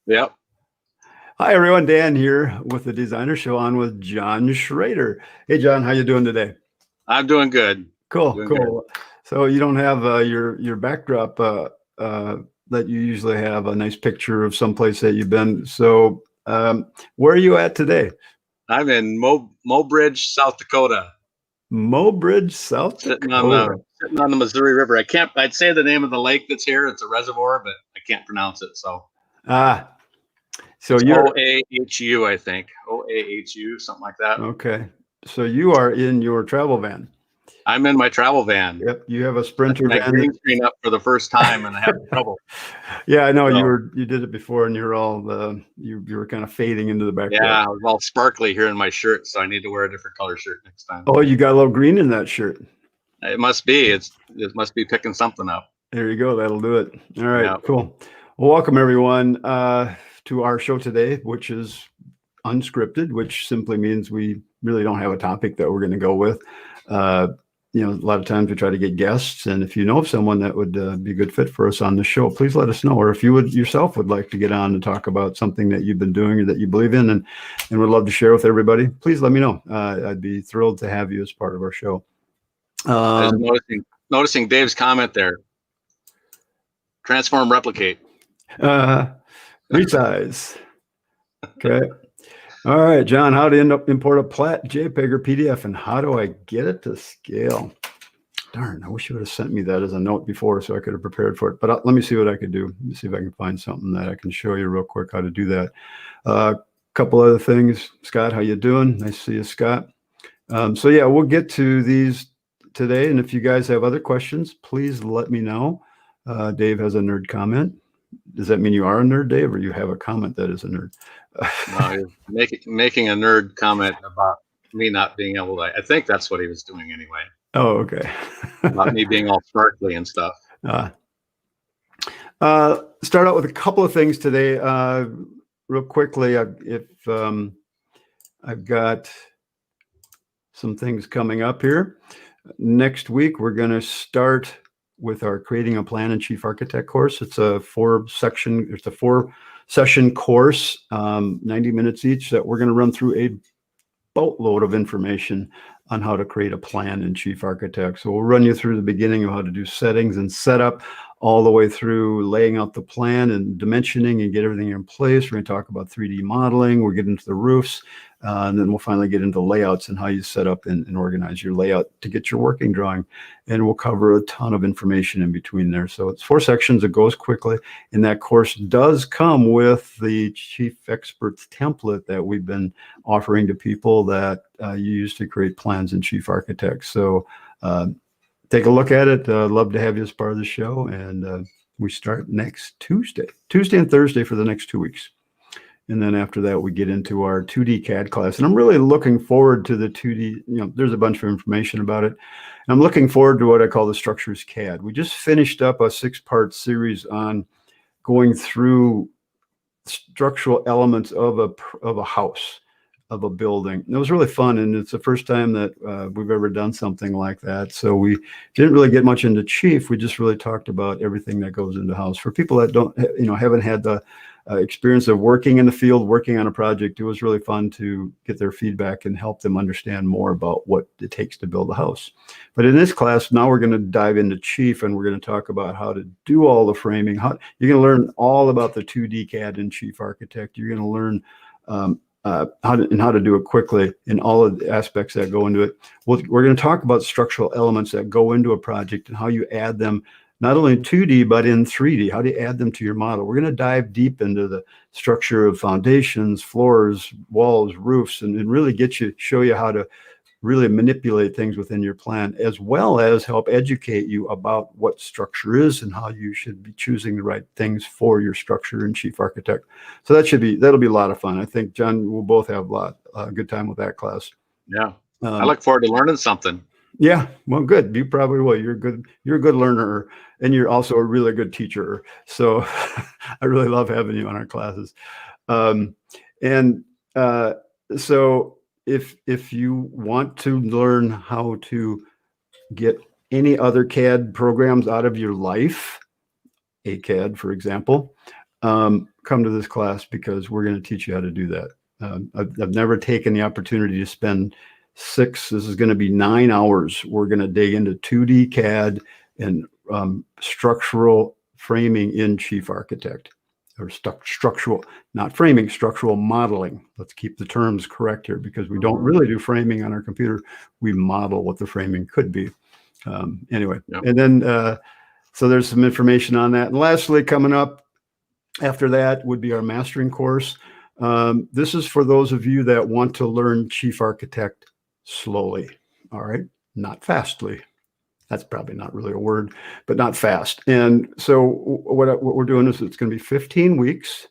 Yep. Hi, everyone. Dan here with the Designer Show on with John Schrader. Hey, John, how you doing today? I'm doing good. Cool. Doing good. So you don't have your backdrop that you usually have, a nice picture of someplace that you've been. So where are you at today? I'm in Mobridge, South Dakota, Mobridge, South Dakota. sitting on the Missouri River. I'd say the name of the lake that's here. It's a reservoir, but I can't pronounce it. So So it's you're OAHU, I think. OAHU, something like that. okay. So you are in your travel van. I'm in my travel van. Yep, you have a Sprinter my van. green screen up for the first time, and I have trouble. Yeah, I know So, you did it before, and you're all you were kind of fading into the background. yeah, I was all sparkly here in my shirt, so I need to wear a different color shirt next time. Oh, you got a little green in that shirt. It must be. It must be picking something up. There you go. That'll do it. All right, Yeah. cool. Well, welcome everyone to our show today, which is unscripted, which simply means we really don't have a topic that we're going to go with. A lot of times we try to get guests, and if you know of someone that would be a good fit for us on the show, please let us know. Or if you would yourself would like to get on and talk about something that you've been doing or that you believe in and would love to share with everybody, please let me know. I'd be thrilled to have you as part of our show. I was noticing Dave's comment there. Transform, replicate. Resize. Okay. All right, John, how to import a Plat, JPEG, or PDF, and how do I get it to scale? Darn, I wish you would have sent me that as a note before so I could have prepared for it. But let me see what I could do. Let me see if I can find something that I can show you real quick how to do that. A couple other things. Scott, how you doing? Nice to see you, Scott. So yeah, we'll get to these today. And if you guys have other questions, please let me know. Dave has a nerd comment. Does that mean you are a nerd, Dave, or you have a comment that is a nerd? No, making a nerd comment about me not being able to. I think that's what he was doing anyway. Oh, okay. About me being all sparkly and stuff. Start out with a couple of things today. Real quickly, I've got some things coming up here. Next week, we're going to start with our Creating a Plan and Chief Architect course. It's a 4-session course, 90 minutes each, that we're going to run through a boatload of information on how to create a plan in Chief Architect. So we'll run you through the beginning of how to do settings and setup, all the way through laying out the plan and dimensioning and get everything in place. We're going to talk about 3D modeling. We'll get into the roofs, and then we'll finally get into layouts and how you set up and organize your layout to get your working drawing. And we'll cover a ton of information in between there. So it's 4 sections. It goes quickly. And that course does come with the Chief Experts template that we've been offering to people that you use to create plans in Chief Architect. So take a look at it. Love to have you as part of the show. And we start next Tuesday and Thursday for the next 2 weeks. And then after that, we get into our 2D CAD class. And I'm really looking forward to the 2D. There's a bunch of information about it. And I'm looking forward to what I call the Structures CAD. We just finished up a 6-part series on going through structural elements of a house, of a building. And it was really fun, and it's the first time that we've ever done something like that. So we didn't really get much into Chief. We just really talked about everything that goes into house. For people that haven't had the experience of working in the field, working on a project, it was really fun to get their feedback and help them understand more about what it takes to build a house. But in this class, now we're going to dive into Chief, and we're going to talk about how to do all the framing. You're going to learn all about the 2D CAD in Chief Architect. You're going to learn how to do it quickly in all of the aspects that go into it. We're going to talk about structural elements that go into a project and how you add them, not only in 2D, but in 3D. How do you add them to your model? We're going to dive deep into the structure of foundations, floors, walls, roofs, and really show you how to really manipulate things within your plan, as well as help educate you about what structure is and how you should be choosing the right things for your structure in Chief Architect. So that'll be a lot of fun. I think, John, we'll both have a good time with that class. Yeah. I look forward to learning something. Yeah, well, good. You probably will. You're a good learner, and you're also a really good teacher. So I really love having you on our classes. So if you want to learn how to get any other CAD programs out of your life, ACAD, for example, come to this class because we're going to teach you how to do that. I've never taken the opportunity to spend this is going to be 9 hours. We're going to dig into 2D CAD and structural framing in Chief Architect, or structural, not framing, structural modeling. Let's keep the terms correct here, because we don't really do framing on our computer. We model what the framing could be. Anyway, yep. And then, so there's some information on that. And lastly, coming up after that would be our mastering course. This is for those of you that want to learn Chief Architect slowly. All right. Not fastly. That's probably not really a word, but not fast. And so what we're doing is it's going to be 15 weeks,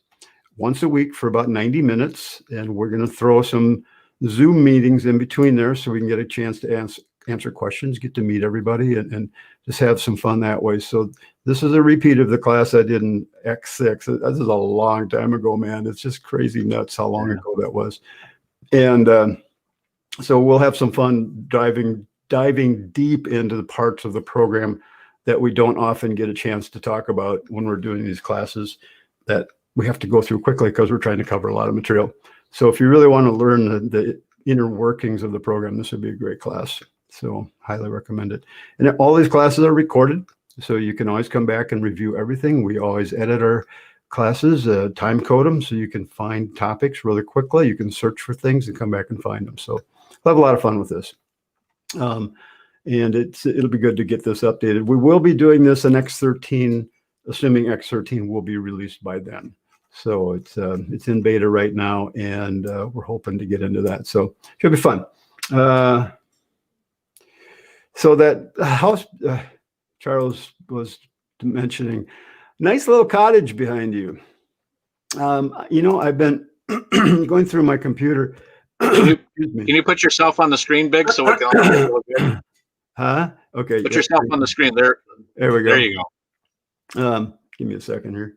once a week for about 90 minutes. And we're going to throw some Zoom meetings in between there so we can get a chance to answer questions, get to meet everybody, and just have some fun that way. So this is a repeat of the class I did in X6. This is a long time ago, man. It's just crazy nuts how long ago that was. And so we'll have some fun diving deep into the parts of the program that we don't often get a chance to talk about when we're doing these classes, that we have to go through quickly because we're trying to cover a lot of material. So if you really want to learn the inner workings of the program, this would be a great class. So highly recommend it. And all these classes are recorded, so you can always come back and review everything. We always edit our classes, time code them, so you can find topics really quickly. You can search for things and come back and find them. So we'll have a lot of fun with this. And it'll be good to get this updated. We will be doing this in X13, assuming X13 will be released by then. So it's in beta right now, and we're hoping to get into that. So it should be fun. So that house Charles was mentioning, nice little cottage behind you. You know, I've been going through my computer. Can you put yourself on the screen, Big, so we can all see a little bit? Huh? Okay. Put yourself on the screen. There we go. There you go. Give me a second here.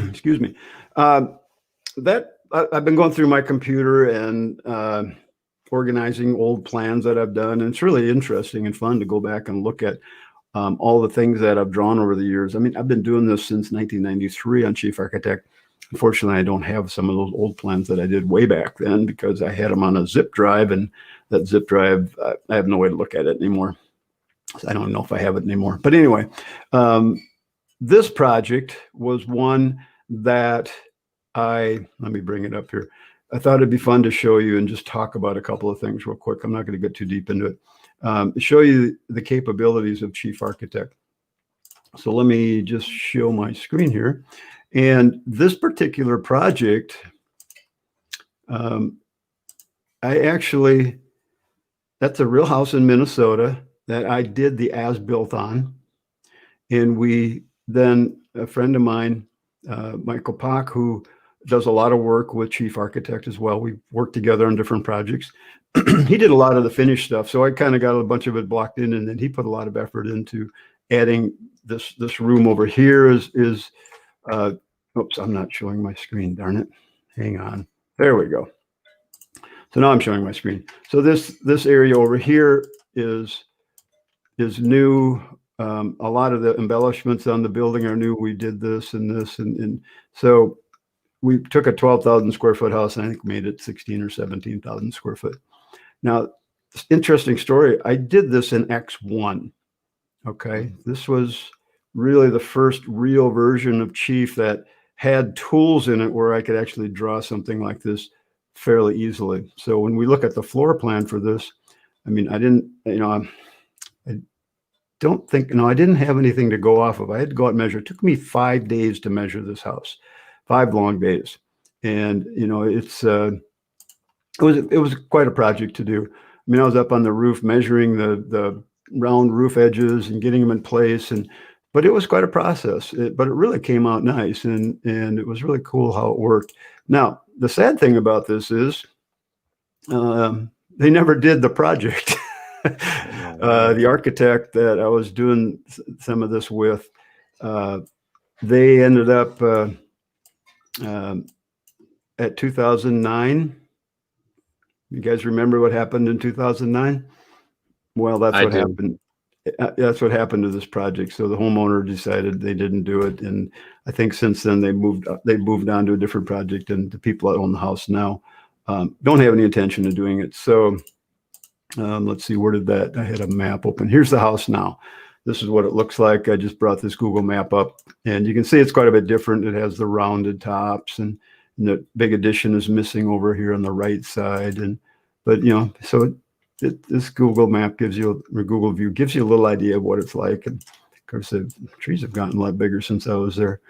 Excuse me. That I've been going through my computer and organizing old plans that I've done. And it's really interesting and fun to go back and look at all the things that I've drawn over the years. I mean, I've been doing this since 1993 on Chief Architect. Unfortunately, I don't have some of those old plans that I did way back then because I had them on a zip drive, and that zip drive, I have no way to look at it anymore. So I don't know if I have it anymore. But anyway, this project was one that let me bring it up here. I thought it'd be fun to show you and just talk about a couple of things real quick. I'm not going to get too deep into it. Show you the capabilities of Chief Architect. So let me just show my screen here. And this particular project, that's a real house in Minnesota that I did the as-built on. And a friend of mine, Michael Pock, who does a lot of work with Chief Architect as well. We worked together on different projects. He did a lot of the finished stuff. So I kind of got a bunch of it blocked in, and then he put a lot of effort into adding this room over here oops, I'm not showing my screen, darn it. Hang on. There we go. So now I'm showing my screen. So this area over here is new. A lot of the embellishments on the building are new. We did this and this. And so we took a 12,000 square foot house and I think made it 16 or 17,000 square foot. Now, interesting story. I did this in X1. Okay. This was really the first real version of Chief that had tools in it where I could actually draw something like this fairly easily. So when we look at the floor plan for this, I mean, I didn't have anything to go off of. I had to go out and measure. It took me 5 days to measure this house, 5 long days. And, you know, it was quite a project to do. I mean, I was up on the roof measuring the round roof edges and getting them in place. But it was quite a process, but it really came out nice, and it was really cool how it worked. Now, the sad thing about this is they never did the project. The architect that I was doing some of this with, they ended up at 2009. You guys remember what happened in 2009? Well, that's what happened. That's what happened to this project. So the homeowner decided they didn't do it, and I think since then they moved on to a different project, and the people that own the house now don't have any intention of doing it. So let's see, where did that? I had a map open. Here's the house now. This is what it looks like. I just brought this Google map up, and you can see it's quite a bit different. It has the rounded tops, and the big addition is missing over here on the right side. But so this Google map gives you, or Google view gives you a little idea of what it's like. And of course, the trees have gotten a lot bigger since I was there.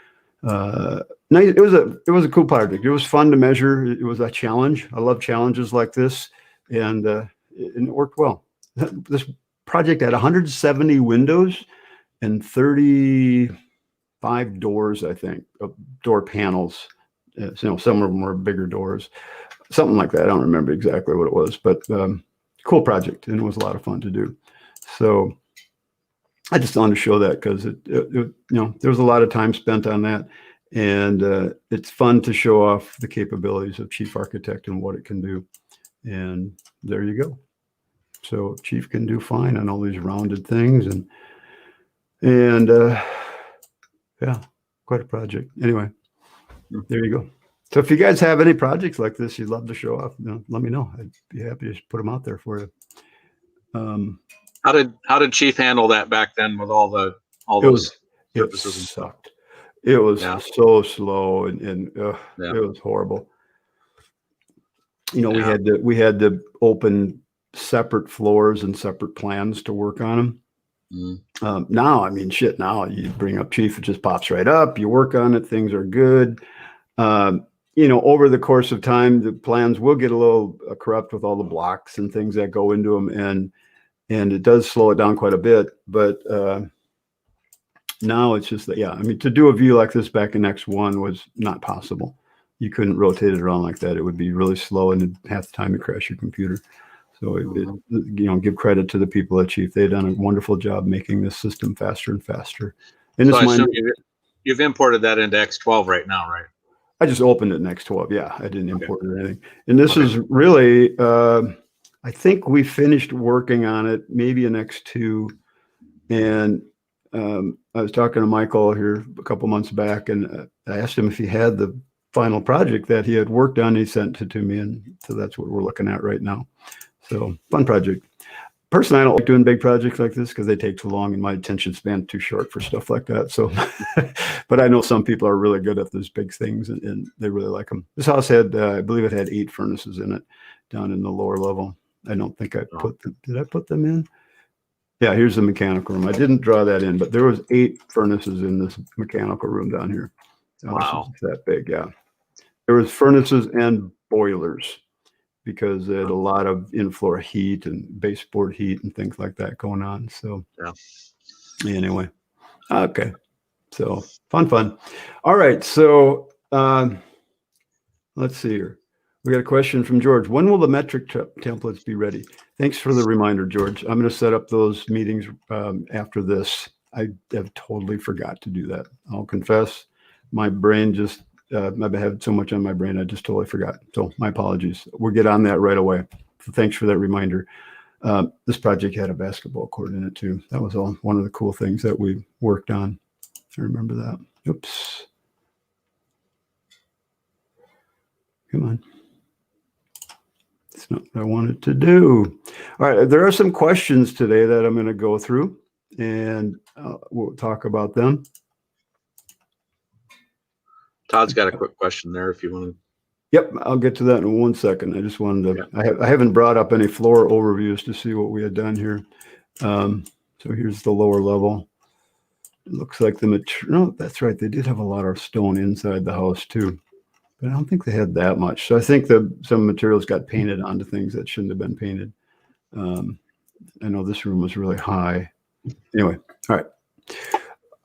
It was a cool project. It was fun to measure. It was a challenge. I love challenges like this, and it worked well. This project had 170 windows and 35 doors, I think, door panels. Some of them were bigger doors, something like that. I don't remember exactly what it was, but cool project, and it was a lot of fun to do. So I just wanted to show that because there was a lot of time spent on that, and it's fun to show off the capabilities of Chief Architect and what it can do. And there you go. So Chief can do fine on all these rounded things, and yeah, quite a project. Anyway, there you go. So if you guys have any projects like this you'd love to show off, let me know. I'd be happy to put them out there for you. How did Chief handle that back then with all those surfaces? It sucked. It was so slow, and it was horrible. We had to open separate floors and separate plans to work on them. Now, I mean, now you bring up Chief, it just pops right up. You work on it, things are good. Over the course of time, the plans will get a little corrupt with all the blocks and things that go into them, and it does slow it down quite a bit. But now it's just that, I mean, to do a view like this back in X1 was not possible. You couldn't rotate it around like that. It would be really slow, and half the time you crash your computer. So, give credit to the people at Chief. They've done a wonderful job making this system faster and faster. And so I assume you've imported that into X12 right now, right? I just opened it in X12. Yeah, I didn't import it or anything. And this is really, I think we finished working on it maybe in X2. And I was talking to Michael here a couple months back, and I asked him if he had the final project that he had worked on. He sent it to me, and so that's what we're looking at right now. So fun project. Personally, I don't like doing big projects like this because they take too long, and my attention span too short for stuff like that. So, but I know some people are really good at those big things, and they really like them. This house had, I believe it had 8 furnaces in it down in the lower level. I don't think I put them. Did I put them in? Yeah, here's the mechanical room. I didn't draw that in, but there was 8 furnaces in this mechanical room down here. Wow. It's that big, yeah. There was furnaces and boilers, because they had a lot of in-floor heat and baseboard heat and things like that going on. So anyway, okay. So fun. All right. So let's see here. We got a question from George. When will the metric templates be ready? Thanks for the reminder, George. I'm going to set up those meetings after this. I have totally forgot to do that. I'll confess. My brain just, I've had so much on my brain, I just totally forgot. So my apologies. We'll get on that right away. So thanks for that reminder. This project had a basketball court in it too. That was one of the cool things that we worked on. I remember that. Oops. Come on. It's not what I wanted to do. All right. There are some questions today that I'm going to go through, and we'll talk about them. Todd's got a quick question there if you want to. Yep, I'll get to that in 1 second. I just wanted to, I haven't brought up any floor overviews to see what we had done here. So here's the lower level. It looks like the material, no, that's right. They did have a lot of stone inside the house too, but I don't think they had that much. So I think some materials got painted onto things that shouldn't have been painted. I know this room was really high. Anyway, all right.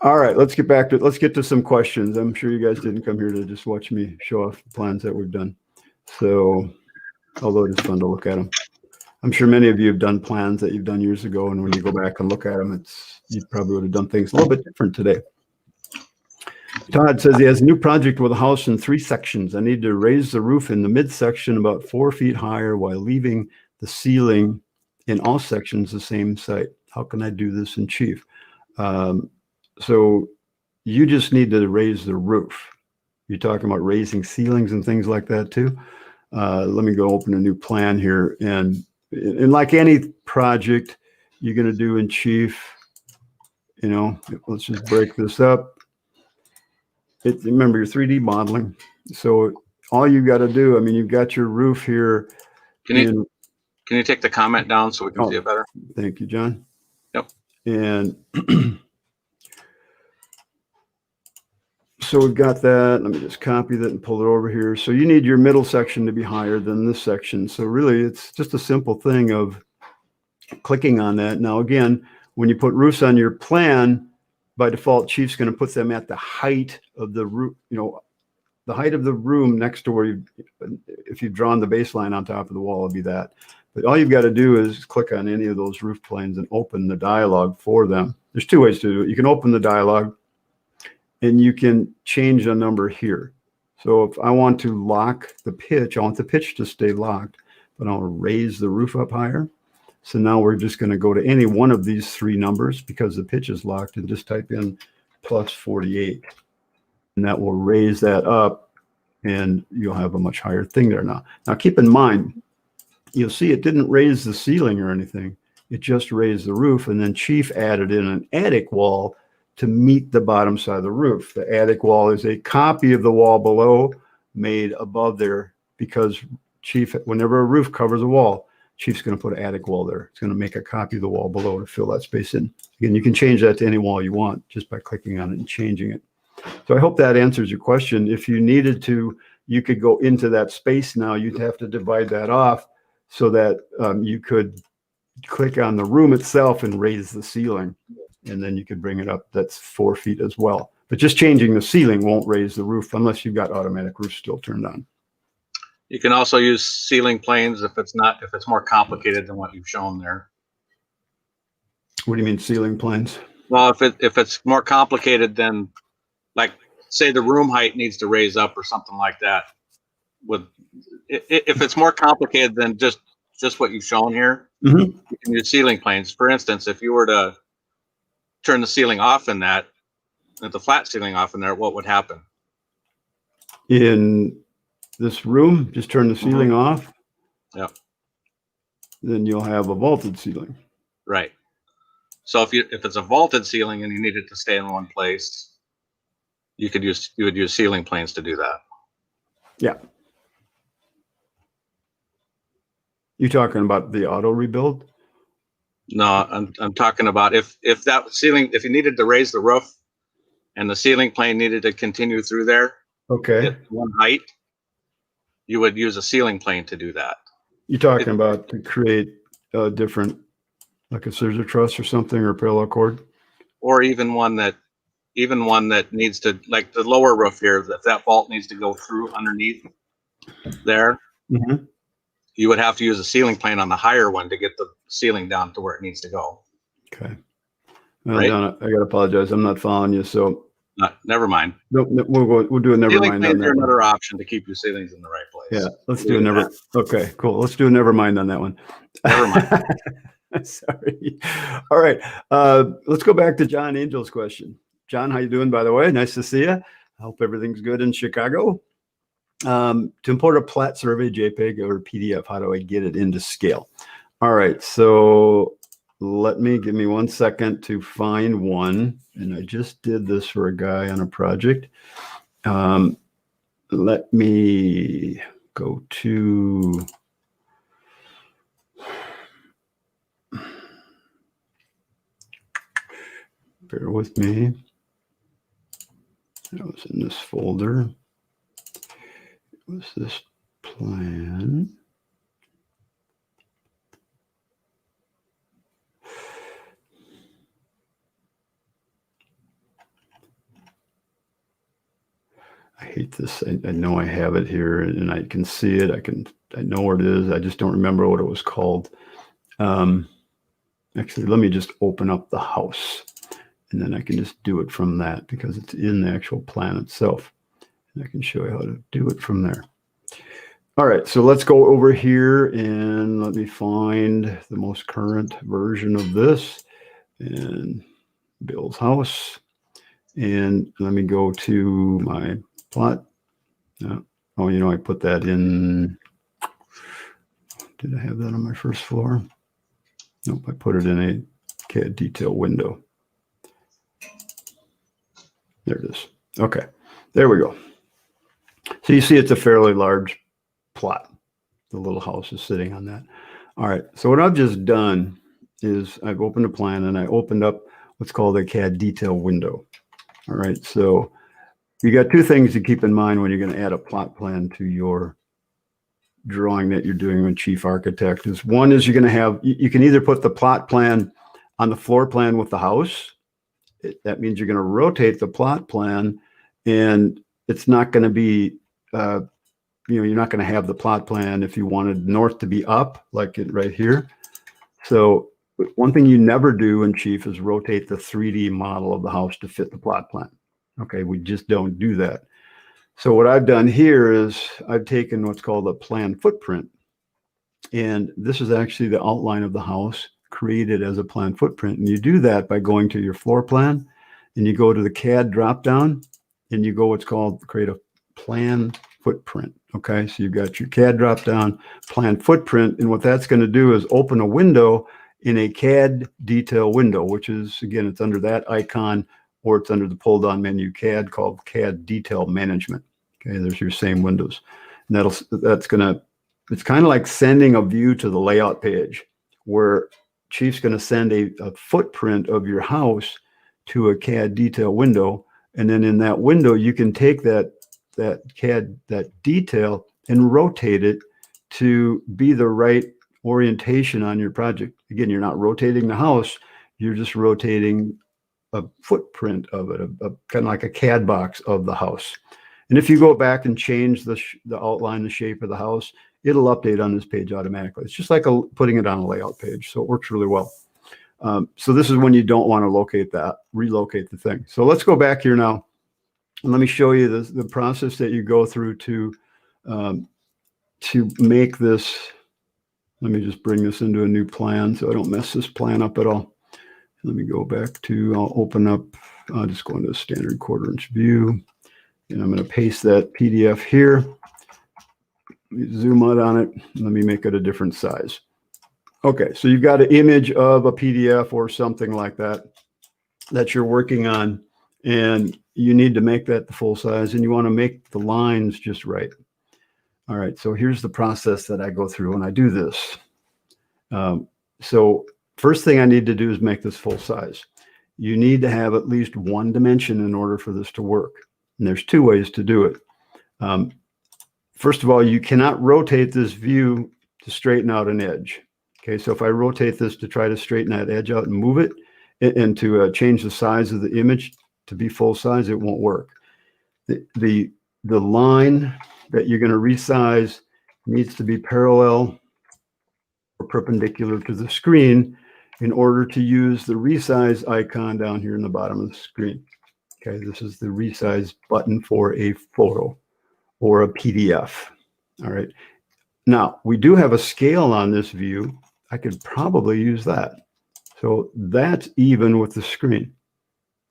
All right, let's get back to it. Let's get to some questions. I'm sure you guys didn't come here to just watch me show off the plans that we've done. So, although it's fun to look at them. I'm sure many of you have done plans that you've done years ago, and when you go back and look at them, you probably would have done things a little bit different today. Todd says he has a new project with a house in 3 sections. I need to raise the roof in the midsection about 4 feet higher while leaving the ceiling in all sections the same height. How can I do this in Chief? So you just need to raise the roof. You're talking about raising ceilings and things like that too. Let me go open a new plan here. And like any project you're going to do in Chief, let's just break this up. Remember your 3D modeling. So all you got to do, I mean, you've got your roof here. Can you take the comment down so we can see it better? Thank you, John. Yep. And so we've got that. Let me just copy that and pull it over here. So you need your middle section to be higher than this section. So really, it's just a simple thing of clicking on that. Now, again, when you put roofs on your plan, by default, Chief's going to put them at the height of the roof, the height of the room next to where if you've drawn the baseline on top of the wall, it'll be that. But all you've got to do is click on any of those roof planes and open the dialog for them. There's two ways to do it. You can open the dialog and you can change a number here. So if I want to lock the pitch, I want the pitch to stay locked, but I want to raise the roof up higher. So now we're just going to go to any one of these three numbers because the pitch is locked and just type in plus 48. And that will raise that up and you'll have a much higher thing there now. Now keep in mind, you'll see it didn't raise the ceiling or anything. It just raised the roof, and then Chief added in an attic wall to meet the bottom side of the roof. The attic wall is a copy of the wall below made above there because Chief, whenever a roof covers a wall, Chief's going to put an attic wall there. It's going to make a copy of the wall below to fill that space in. Again, you can change that to any wall you want just by clicking on it and changing it. So I hope that answers your question. If you needed to, you could go into that space now. You'd have to divide that off so that you could click on the room itself and raise the ceiling. And then you could bring it up. That's 4 feet as well. But just changing the ceiling won't raise the roof unless you've got automatic roof still turned on. You can also use ceiling planes if it's more complicated than what you've shown there. What do you mean ceiling planes? Well, if it's more complicated than, like, say the room height needs to raise up or something like that. If it's more complicated than just what you've shown here, you can use ceiling planes. For instance, if you were to turn the ceiling off in that, the flat ceiling off in there, what would happen? In this room, just turn the ceiling off. Yep. Then you'll have a vaulted ceiling. Right. So if it's a vaulted ceiling and you need it to stay in one place, you would use ceiling planes to do that. Yeah. You talking about the auto rebuild? No, I'm talking about if you needed to raise the roof and the ceiling plane needed to continue through there. Okay. At one height, you would use a ceiling plane to do that. You're talking about to create a different, like a scissor truss or something, or a parallel cord? Or even one that needs to, like the lower roof here, if that vault needs to go through underneath there, you would have to use a ceiling plane on the higher one to get the ceiling down to where it needs to go. Okay. Right? Donna, I gotta apologize. I'm not following you. So never mind. No, we'll do a never ceiling mind. Planes are another option to keep your ceilings in the right place. Yeah, let's do a never. Okay, cool. Let's do a never mind on that one. Never mind. Sorry. All right. Let's go back to John Angel's question. John, how you doing, by the way? Nice to see you. I hope everything's good in Chicago. To import a Plat survey, JPEG or PDF, how do I get it into scale? All right. So give me 1 second to find one. And I just did this for a guy on a project. Let me go to... Bear with me. It was in this folder. It was this plan. I hate this. I know I have it here and I can see it. I know where it is. I just don't remember what it was called. Actually, let me just open up the house and then I can just do it from that because it's in the actual plan itself. And I can show you how to do it from there. All right, so let's go over here and let me find the most current version of this. and Bill's house. And let me go to my plot. Oh, I put that in. Did I have that on my first floor? Nope, I put it in a CAD detail window. There it is. Okay, there we go. So you see it's a fairly large plot. The little house is sitting on that. All right, so what I've just done is I've opened a plan and I opened up what's called a CAD detail window. All right, so you got two things to keep in mind when you're going to add a plot plan to your drawing that you're doing with Chief Architect. Is one is you're going to have, you can either put the plot plan on the floor plan with the house. That means you're going to rotate the plot plan, and it's not going to be, you're not going to have the plot plan if you wanted north to be up, like it right here. So one thing you never do in Chief is rotate the 3D model of the house to fit the plot plan. Okay, we just don't do that. So what I've done here is I've taken what's called a plan footprint. And this is actually the outline of the house created as a plan footprint. And you do that by going to your floor plan, and you go to the CAD dropdown, and you go what's called create a plan footprint. Okay, so you've got your CAD dropdown, plan footprint, and what that's going to do is open a window in a CAD detail window, which is, again, it's under that icon, or it's under the pull down menu CAD called CAD detail management. Okay, there's your same windows. And that's gonna, it's kind of like sending a view to the layout page, where Chief's going to send a footprint of your house to a CAD detail window. And then in that window, you can take that CAD, that detail, and rotate it to be the right orientation on your project. Again, you're not rotating the house, you're just rotating a footprint of it, a kind of like a CAD box of the house. And if you go back and change the outline, the shape of the house, it'll update on this page automatically. It's just like putting it on a layout page. So it works really well. So this is when you don't want to relocate the thing. So let's go back here now. And let me show you the process that you go through to make this. Let me just bring this into a new plan so I don't mess this plan up at all. Let me go back to, I'll open up, I'll just go into a standard 1/4 inch view, and I'm going to paste that PDF here. Let me zoom out on it. Let me make it a different size. Okay, so you've got an image of a PDF or something like that you're working on, and you need to make that the full size, and you want to make the lines just right. All right, so here's the process that I go through when I do this. So first thing I need to do is make this full size. You need to have at least one dimension in order for this to work. And there's two ways to do it. First of all, you cannot rotate this view to straighten out an edge. Okay, so if I rotate this to try to straighten that edge out and move it, and to change the size of the image to be full size, it won't work. The line that you're going to resize needs to be parallel or perpendicular to the screen in order to use the resize icon down here in the bottom of the screen. Okay, this is the resize button for a photo or a PDF. All right. Now, we do have a scale on this view. I could probably use that. So that's even with the screen.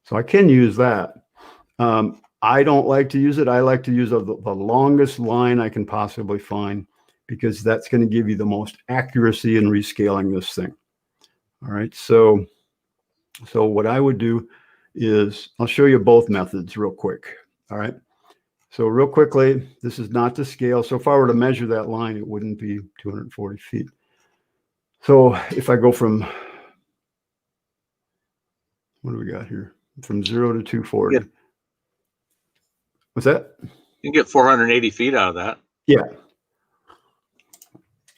So I can use that. I don't like to use it. I like to use the longest line I can possibly find, because that's going to give you the most accuracy in rescaling this thing. All right. So what I would do is I'll show you both methods real quick. All right. So real quickly, this is not to scale. So if I were to measure that line, it wouldn't be 240 feet. So if I go from, what do we got here? From 0 to 240. Yeah. What's that? You can get 480 feet out of that. Yeah.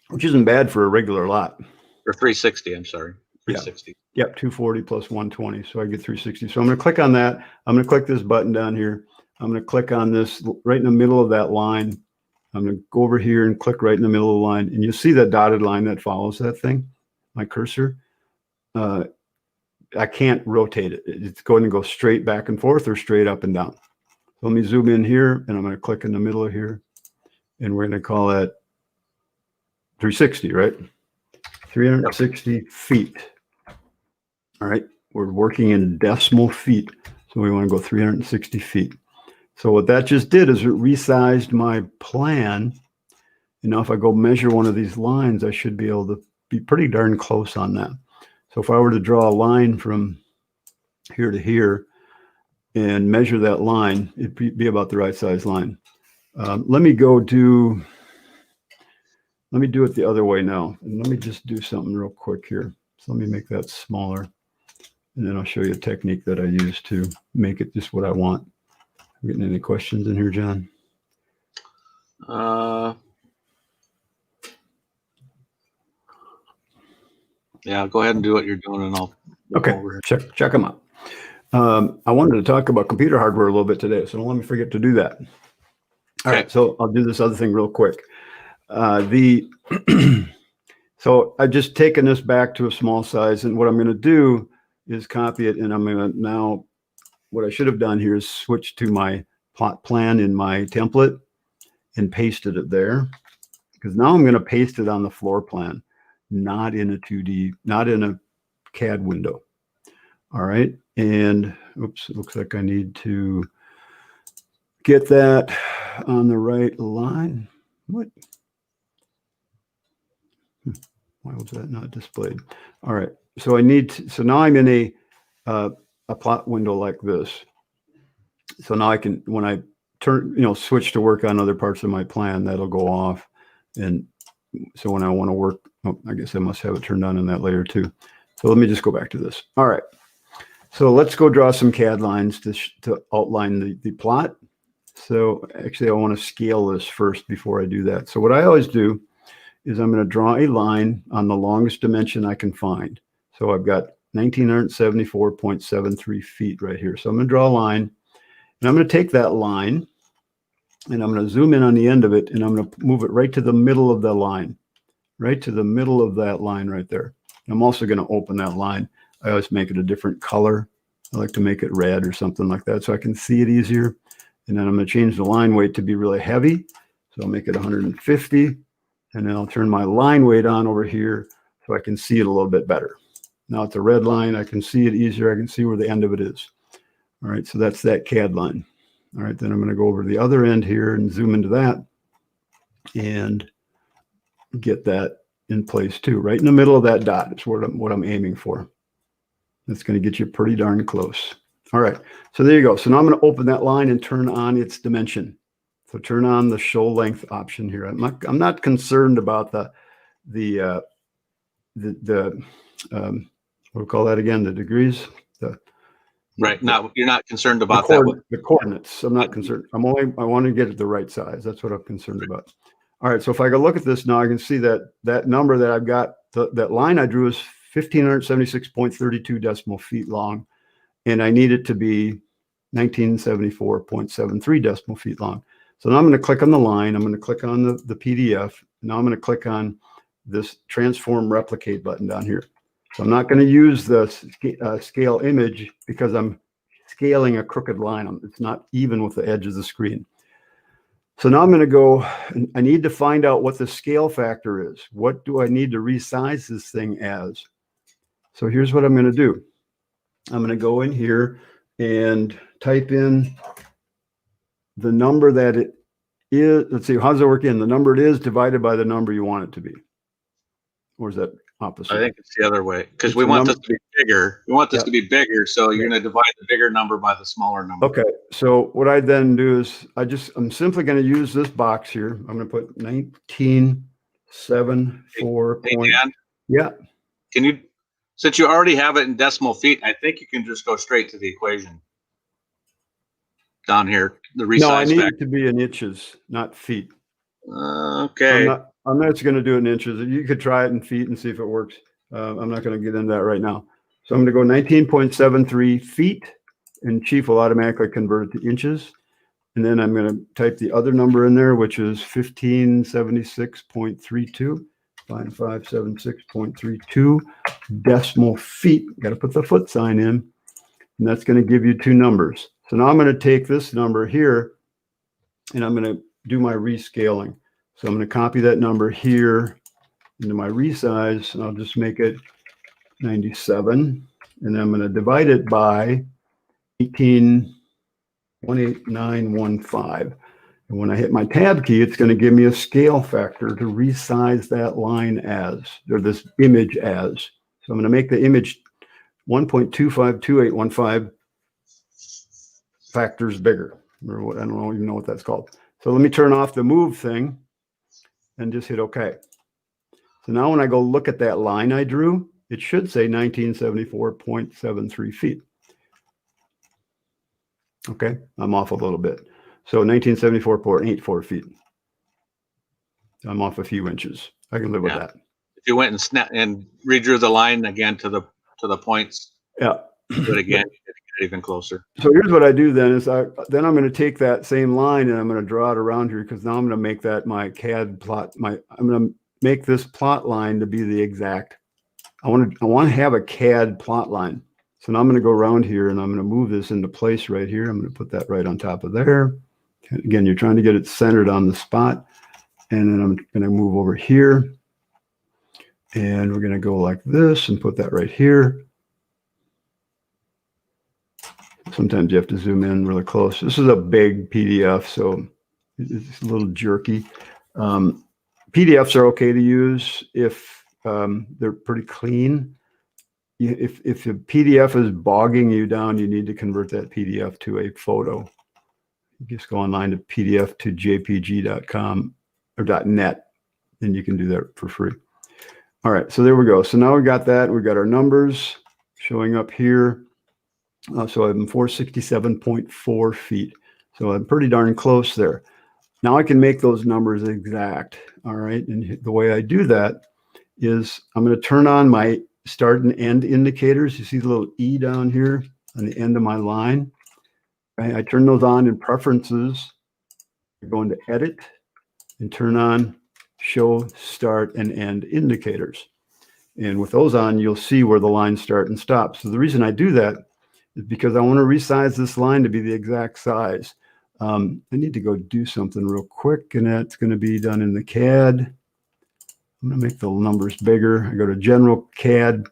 Which isn't bad for a regular lot. Or 360, I'm sorry. 360. Yeah. Yep, 240 plus 120. So I get 360. So I'm going to click on that. I'm going to click this button down here. I'm going to click on this right in the middle of that line. I'm going to go over here and click right in the middle of the line. And you'll see that dotted line that follows that thing, my cursor. I can't rotate it. It's going to go straight back and forth or straight up and down. So let me zoom in here, and I'm going to click in the middle of here. And we're going to call that 360, right? 360 feet. All right. we're working in decimal feet. So we want to go 360 feet. So what that just did is it resized my plan. And now if I go measure one of these lines, I should be able to be pretty darn close on that. So if I were to draw a line from here to here and measure that line, it'd be about the right size line. Let me do it the other way now. And let me just do something real quick here. So let me make that smaller. And then I'll show you a technique that I use to make it just what I want. Getting any questions in here, John? Yeah, go ahead and do what you're doing, and I'll check them out. I wanted to talk about computer hardware a little bit today, so don't let me forget to do that. All right, so I'll do this other thing real quick. So I've just taken this back to a small size, and what I'm going to do is copy it, and I'm going to now, what I should have done here is switch to my plot plan in my template and pasted it there, because now I'm going to paste it on the floor plan, not in a 2D, not in a CAD window. All right, and oops, it looks like I need to get that on the right line. What? Why was that not displayed? All right, so I need to, so now I'm in a plot window like this. So now I can, when I turn, switch to work on other parts of my plan, that'll go off. And so when I want to work, I guess I must have it turned on in that layer too. So let me just go back to this. All right. So let's go draw some CAD lines to outline the plot. So actually I want to scale this first before I do that. So what I always do is I'm going to draw a line on the longest dimension I can find. So I've got 1974.73 feet right here. So I'm going to draw a line, and I'm going to take that line and I'm going to zoom in on the end of it, and I'm going to move it right to the middle of the line, right to the middle of that line right there. I'm also going to open that line. I always make it a different color. I like to make it red or something like that so I can see it easier. And then I'm going to change the line weight to be really heavy. So I'll make it 150. And then I'll turn my line weight on over here so I can see it a little bit better. Now it's a red line. I can see it easier. I can see where the end of it is. All right, so that's that CAD line. All right, then I'm going to go over to the other end here and zoom into that and get that in place too. Right in the middle of that dot is what I'm aiming for. That's going to get you pretty darn close. All right, so there you go. So now I'm going to open that line and turn on its dimension. So turn on the show length option here. I'm not concerned about the what do we call that again? The degrees. Right. Now you're not concerned about the coordinates. I'm not concerned. I want to get it the right size. That's what I'm concerned about. All right. So if I go look at this now, I can see that number that I've got. That line I drew is 1,576.32 decimal feet long, and I need it to be 1974.73 decimal feet long. So now I'm going to click on the line. I'm going to click on the PDF. Now I'm going to click on this transform replicate button down here. So I'm not going to use the scale image because I'm scaling a crooked line. It's not even with the edge of the screen. So now I'm going to go, and I need to find out what the scale factor is. What do I need to resize this thing as? So here's what I'm going to do. I'm going to go in here and type in the number that it is. Let's see, how does it work in? The number it is divided by the number you want it to be. Or is that opposite? I think it's the other way, because we want this to be bigger. We want this to be bigger, so you're going to divide the bigger number by the smaller number. Okay, so what I then do is I'm simply going to use this box here. I'm going to put 1974. Hey, Dan, yeah. Can you, since you already have it in decimal feet, I think you can just go straight to the equation down here. The resize. No, I need it to be in inches, not feet. Okay. I'm not going to do it in inches. You could try it in feet and see if it works. I'm not going to get into that right now. So I'm going to go 19.73 feet, and Chief will automatically convert it to inches. And then I'm going to type the other number in there, which is 1576.32, 5576.32 decimal feet. Got to put the foot sign in, and that's going to give you two numbers. So now I'm going to take this number here, and I'm going to do my rescaling. So I'm going to copy that number here into my resize, and I'll just make it 97. and I'm going to divide it by 18915. And when I hit my tab key, it's going to give me a scale factor to resize that line as, or this image as. So I'm going to make the image 1.252815 factors bigger, or what, I don't even know what that's called. So let me turn off the move thing and just hit OK. So now when I go look at that line I drew, it should say 1974.73 feet. Okay, I'm off a little bit. So 1974.84 feet. I'm off a few inches. I can live with that. If you went and redrew the line again to the points, yeah, do it again, you get even closer. So here's what I do then is I'm going to take that same line and I'm going to draw it around here, because now I'm going to make that my CAD plot. I'm going to make this plot line to be the exact. I want to have a CAD plot line. So now I'm going to go around here and I'm going to move this into place right here. I'm going to put that right on top of there. Again, you're trying to get it centered on the spot. And then I'm going to move over here. And we're going to go like this and put that right here. Sometimes you have to zoom in really close. This is a big PDF, so it's a little jerky. PDFs are okay to use if they're pretty clean. If the PDF is bogging you down, you need to convert that PDF to a photo. You just go online to PDF to jpg.com or .net, and you can do that for free. All right, so there we go. So now we got that. We got our numbers showing up here. So I'm 467.4 feet. So I'm pretty darn close there. Now I can make those numbers exact. All right, and the way I do that is I'm going to turn on my start and end indicators. You see the little E down here on the end of my line. I turn those on in preferences. I go into edit and turn on show start and end indicators. And with those on, you'll see where the lines start and stop. So the reason I do that is because I want to resize this line to be the exact size. I need to go do something real quick, and that's going to be done in the CAD. I'm going to make the numbers bigger. I go to General CAD.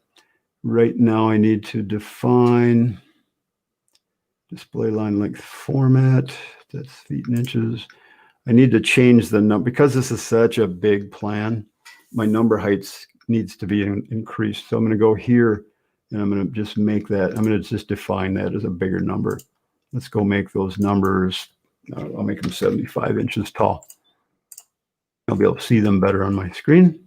Right now, I need to define display line length format. That's feet and inches. I need to change the number because this is such a big plan. My number heights needs to be increased. So I'm going to go here and I'm going to just make that. I'm going to just define that as a bigger number. Let's go make those numbers. I'll make them 75 inches tall. I'll be able to see them better on my screen.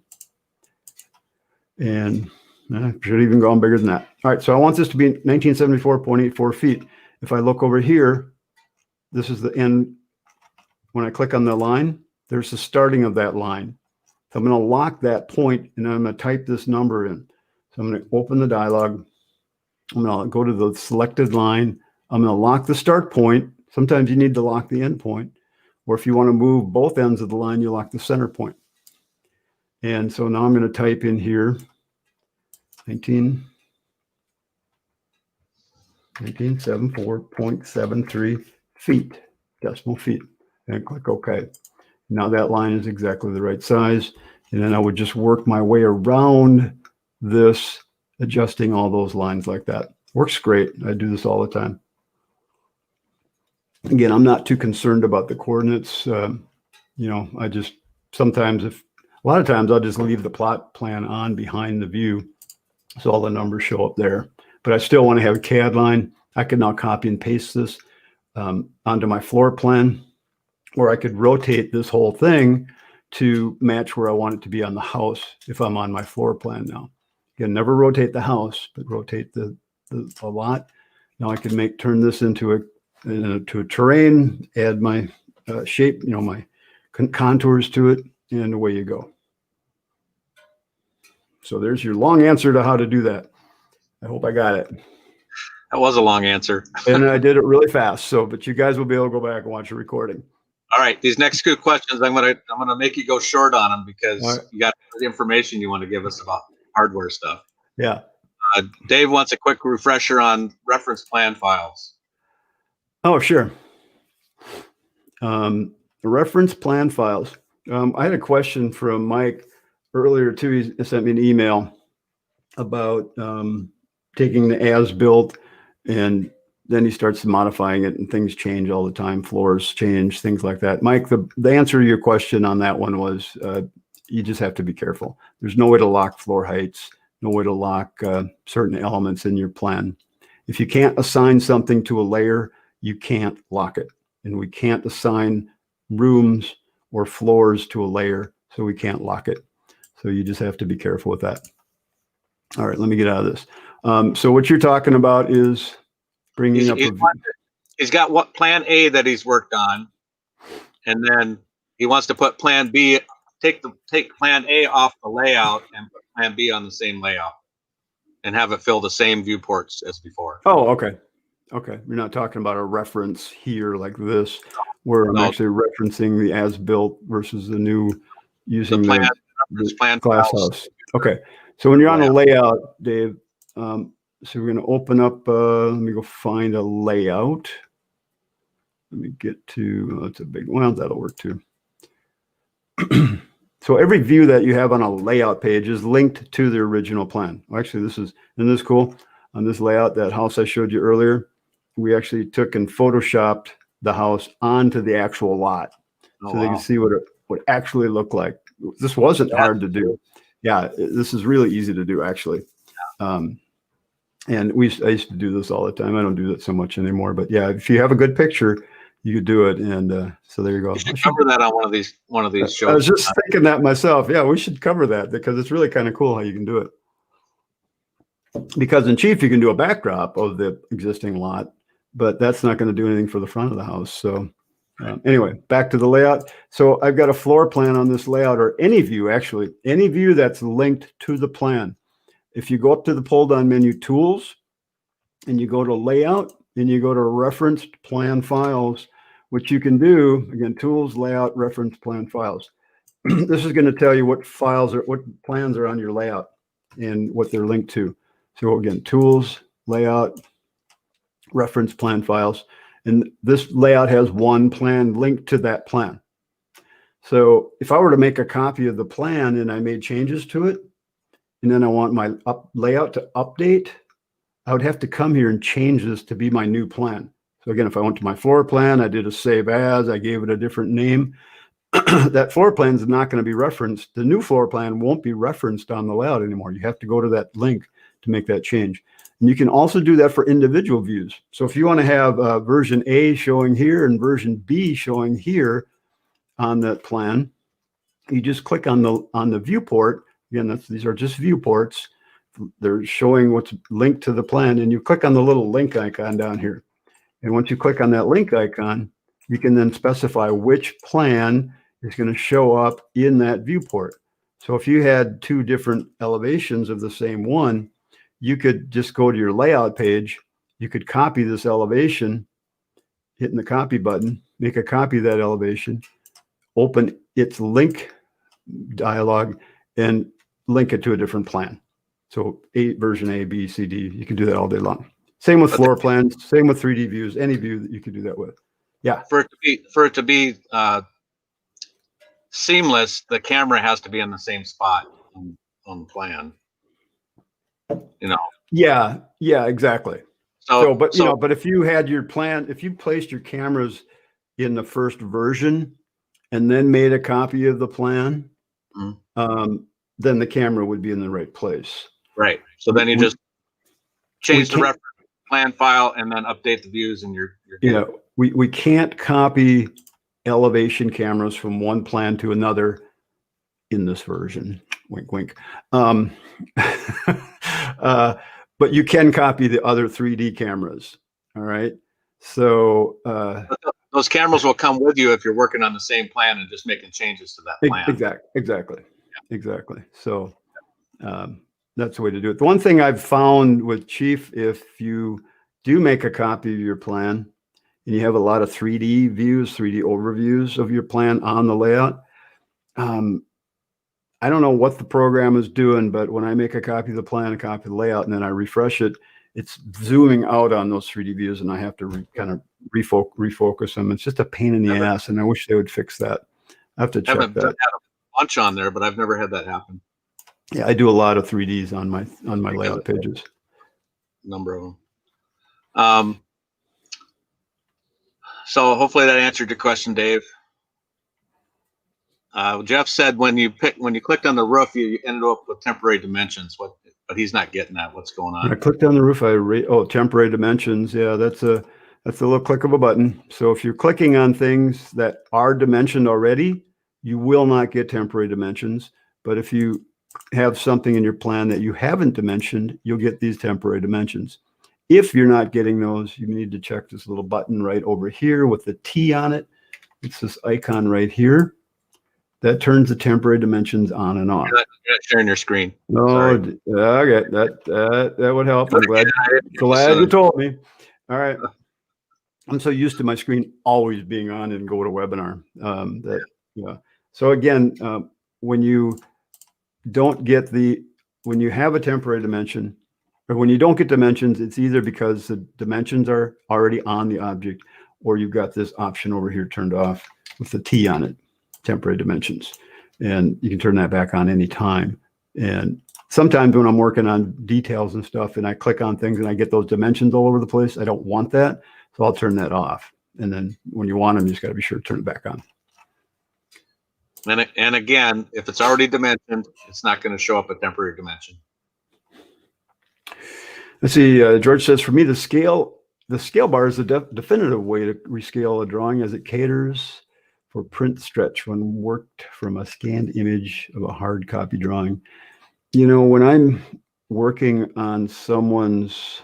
And I should even go on bigger than that. All right, so I want this to be 1974.84 feet. If I look over here, this is the end. When I click on the line, there's the starting of that line. So I'm going to lock that point, and I'm going to type this number in. So I'm going to open the dialog. I'm going to go to the selected line. I'm going to lock the start point. Sometimes you need to lock the end point. Or if you want to move both ends of the line, you lock the center point. And so now I'm going to type in here 1974.73 feet, decimal feet, and click OK. Now that line is exactly the right size. And then I would just work my way around this, adjusting all those lines like that. Works great. I do this all the time. Again, I'm not too concerned about the coordinates. I just sometimes, a lot of times I'll just leave the plot plan on behind the view. So all the numbers show up there. But I still want to have a CAD line. I could now copy and paste this onto my floor plan, or I could rotate this whole thing to match where I want it to be on the house if I'm on my floor plan now. Again, never rotate the house, but rotate the lot. Now I can turn this into a terrain, add my shape, my contours to it, and away you go. So there's your long answer to how to do that. I hope I got it. That was a long answer. And I did it really fast. But you guys will be able to go back and watch the recording. All right, these next two questions, I'm gonna make you go short on them because you got the information you want to give us about hardware stuff. Yeah. Dave wants a quick refresher on reference plan files. Oh, sure. The reference plan files. I had a question from Mike earlier too. He sent me an email about taking the as-built, and then he starts modifying it, and things change all the time. Floors change, things like that. Mike, the answer to your question on that one was you just have to be careful. There's no way to lock floor heights, no way to lock certain elements in your plan. If you can't assign something to a layer, you can't lock it. And we can't assign rooms or floors to a layer, so we can't lock it. So you just have to be careful with that. All right, let me get out of this. So what you're talking about is bringing up he's got what plan A that he's worked on, and then he wants to put plan B, take plan A off the layout and put plan B on the same layout and have it fill the same viewports as before. Oh, okay. Okay. You're not talking about a reference here like this, where I'm actually referencing the as-built versus the new using the plan glass house. Okay. So when you're on a layout, Dave, so we're going to open up, let me go find a layout. Let me get to, it's a big one. Well, that'll work too. So every view that you have on a layout page is linked to the original plan. Well, actually, isn't this cool? On this layout, that house I showed you earlier, we actually took and photoshopped the house onto the actual lot. So they can see what it would actually look like. This wasn't hard to do. Yeah, this is really easy to do, actually. And I used to do this all the time. I don't do that so much anymore. But yeah, if you have a good picture, you could do it. And so there you go. You should cover that on one of these shows. I was just thinking that myself. Yeah, we should cover that because it's really kind of cool how you can do it. Because in Chief, you can do a backdrop of the existing lot, but that's not going to do anything for the front of the house. So anyway, back to the layout. So I've got a floor plan on this layout, or any view, actually, any view that's linked to the plan. If you go up to the pull-down menu Tools, and you go to Layout, and you go to Referenced Plan Files, which you can do, again, Tools, Layout, Reference Plan Files. This is going to tell you what plans are on your layout and what they're linked to. So again, Tools, Layout, Reference Plan Files. And this layout has one plan linked to that plan. So if I were to make a copy of the plan and I made changes to it, and then I want my layout to update, I would have to come here and change this to be my new plan. So again, if I went to my floor plan, I did a save as, I gave it a different name, that floor plan is not going to be referenced. The new floor plan won't be referenced on the layout anymore. You have to go to that link to make that change. And you can also do that for individual views. So if you want to have version A showing here and version B showing here on that plan, you just click on the viewport. Again, these are just viewports. They're showing what's linked to the plan, and you click on the little link icon down here. And once you click on that link icon, you can then specify which plan is going to show up in that viewport. So if you had two different elevations of the same one, you could just go to your layout page. You could copy this elevation, hitting the copy button, make a copy of that elevation, open its link dialog, and link it to a different plan. So version A, B, C, D, you can do that all day long. Same with floor plans, same with 3D views, any view that you could do that with. Yeah. For it to be seamless, the camera has to be in the same spot on the plan. You know. Yeah, exactly. But if you had your plan, if you placed your cameras in the first version and then made a copy of the plan, then the camera would be in the right place. Right. So then you just change the reference plan file and then update the views, and you're good. We can't copy elevation cameras from one plan to another in this version. Wink, wink. But you can copy the other 3D cameras. All right. So those cameras will come with you if you're working on the same plan and just making changes to that plan. Exactly. So that's the way to do it. The one thing I've found with Chief, if you do make a copy of your plan and you have a lot of 3D views, 3D overviews of your plan on the layout, I don't know what the program is doing, but when I make a copy of the plan, a copy of the layout, and then I refresh it, it's zooming out on those 3D views, and I have to kind of refocus them. It's just a pain in the ass, and I wish they would fix that. I have to check that. I've had a bunch on there, but I've never had that happen. Yeah, I do a lot of 3Ds on my layout pages. number of them. So hopefully that answered your question, Dave. Jeff said when you clicked on the roof, you ended up with temporary dimensions. But he's not getting that. What's going on? When I clicked on the roof, temporary dimensions. Yeah, that's a little click of a button. So if you're clicking on things that are dimensioned already, you will not get temporary dimensions. But if you have something in your plan that you haven't dimensioned, you'll get these temporary dimensions. If you're not getting those, you need to check this little button right over here with the T on it. It's this icon right here. That turns the temporary dimensions on and off. You're not sharing your screen. No, okay, that would help. I'm glad you told me. All right. I'm so used to my screen always being on and go to webinar. So again, when you have a temporary dimension, or when you don't get dimensions, it's either because the dimensions are already on the object, or you've got this option over here turned off with the T on it, temporary dimensions. And you can turn that back on anytime. And sometimes when I'm working on details and stuff and I click on things and I get those dimensions all over the place, I don't want that. So I'll turn that off. And then when you want them, you just got to be sure to turn it back on. And again, if it's already dimensioned, it's not going to show up a temporary dimension. Let's see. George says, for me, the scale bar is the definitive way to rescale a drawing as it caters for print stretch when worked from a scanned image of a hard copy drawing. You know, when I'm working on someone's,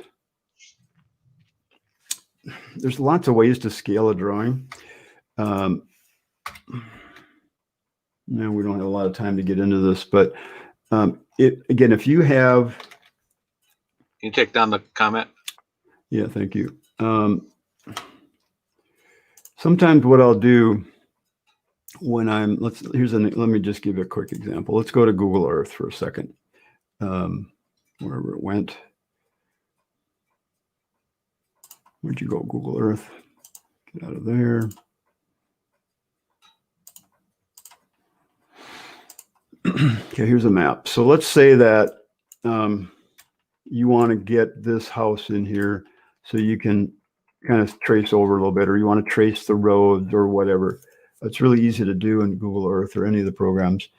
there's lots of ways to scale a drawing. No, we don't have a lot of time to get into this, but again, if you have, can you take down the comment? Yeah, thank you. Sometimes what I'll do when let me just give you a quick example. Let's go to Google Earth for a second. Wherever it went. Where'd you go, Google Earth? Get out of there. Okay, here's a map. So let's say that you want to get this house in here so you can kind of trace over a little bit, or you want to trace the roads or whatever. It's really easy to do in Google Earth or any of the programs.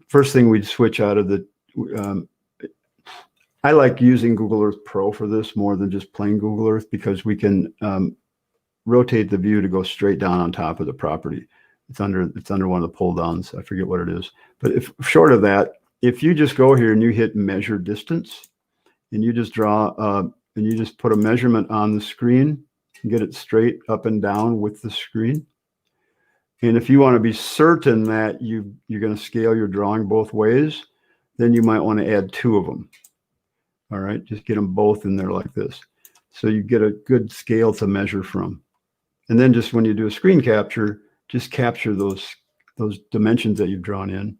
First thing we'd switch out of the, I like using Google Earth Pro for this more than just plain Google Earth, because we can rotate the view to go straight down on top of the property. It's under one of the pull downs. I forget what it is. But if short of that, if you just go here and you hit measure distance and you just draw and you just put a measurement on the screen and get it straight up and down with the screen. And if you want to be certain that you're going to scale your drawing both ways, then you might want to add 2 of them. All right, just get them both in there like this. So you get a good scale to measure from. And then just when you do a screen capture, just capture those dimensions that you've drawn in.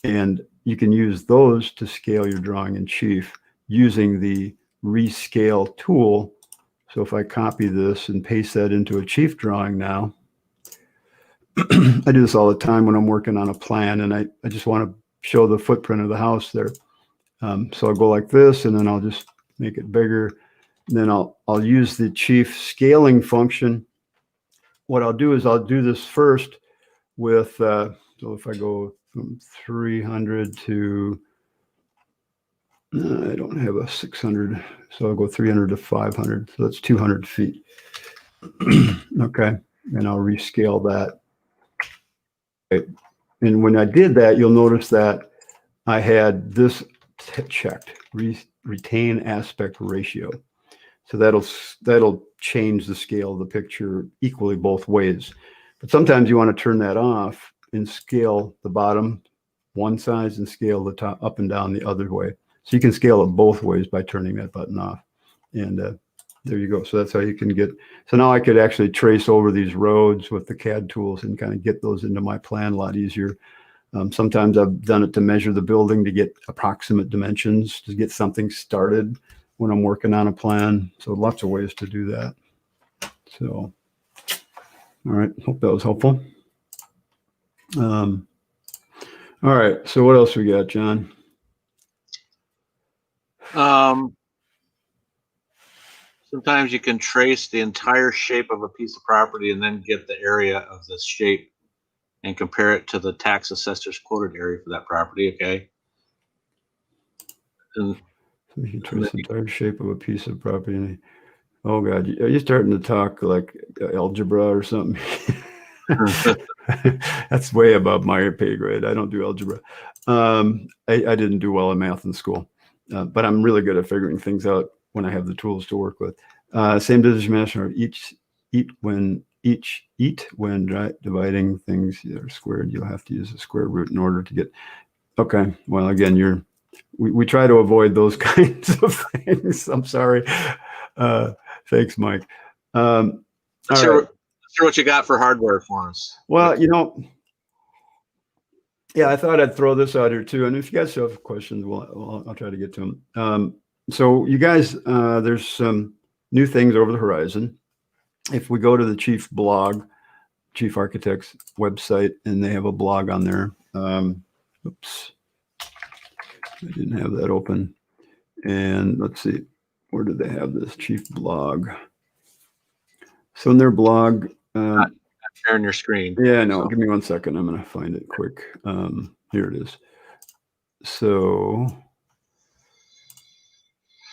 And you can use those to scale your drawing in Chief using the rescale tool. So if I copy this and paste that into a Chief drawing now, I do this all the time when I'm working on a plan and I just want to show the footprint of the house there. So I'll go like this and then I'll just make it bigger. And then I'll use the Chief scaling function. What I'll do is I'll do this first with, so if I go from 300 to, I don't have a 600, so I'll go 300 to 500. So that's 200 feet. Okay, and I'll rescale that. Okay. And when I did that, you'll notice that I had this checked, retain aspect ratio. So that'll change the scale of the picture equally both ways. But sometimes you want to turn that off and scale the bottom one size and scale the top up and down the other way. So you can scale it both ways by turning that button off. And there you go. So that's how you can get. So now I could actually trace over these roads with the CAD tools and kind of get those into my plan a lot easier. Sometimes I've done it to measure the building to get approximate dimensions, to get something started when I'm working on a plan. So lots of ways to do that. So, all right. Hope that was helpful. All right. So what else we got, John? Sometimes you can trace the entire shape of a piece of property and then get the area of this shape and compare it to the tax assessor's quoted area for that property. Okay. And So you can trace the entire shape of a piece of property. Oh God, are you starting to talk like algebra or something? That's way above my pay grade. I don't do algebra. I didn't do well in math in school, but I'm really good at figuring things out when I have the tools to work with. Same decision master. Eat when dividing things that are squared. You'll have to use a square root in order to get. Okay. Well, again, we try to avoid those kinds of things. I'm sorry. Thanks, Mike. let's hear what you got for hardware for us. Well, yeah, I thought I'd throw this out here too. And if you guys have questions, I'll try to get to them. So you guys, there's some new things over the horizon. If we go to the Chief Architect's website, and they have a blog on there. Oops, I didn't have that open. And let's see, where did they have this Chief blog? So in their blog, not sharing your screen. Yeah, no, give me 1 second. I'm going to find it quick. Here it is. So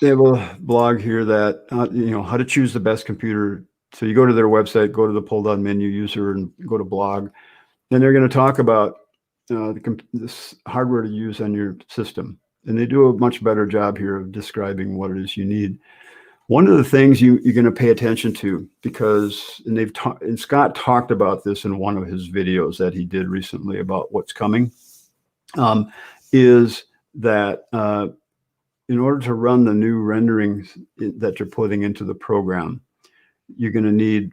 they have a blog here that, how to choose the best computer. So you go to their website, go to the pull down menu user and go to blog. Then they're going to talk about this hardware to use on your system. And they do a much better job here of describing what it is you need. One of the things you're going to pay attention to, and Scott talked about this in one of his videos that he did recently about what's coming, is that in order to run the new renderings that you're putting into the program, you're going to need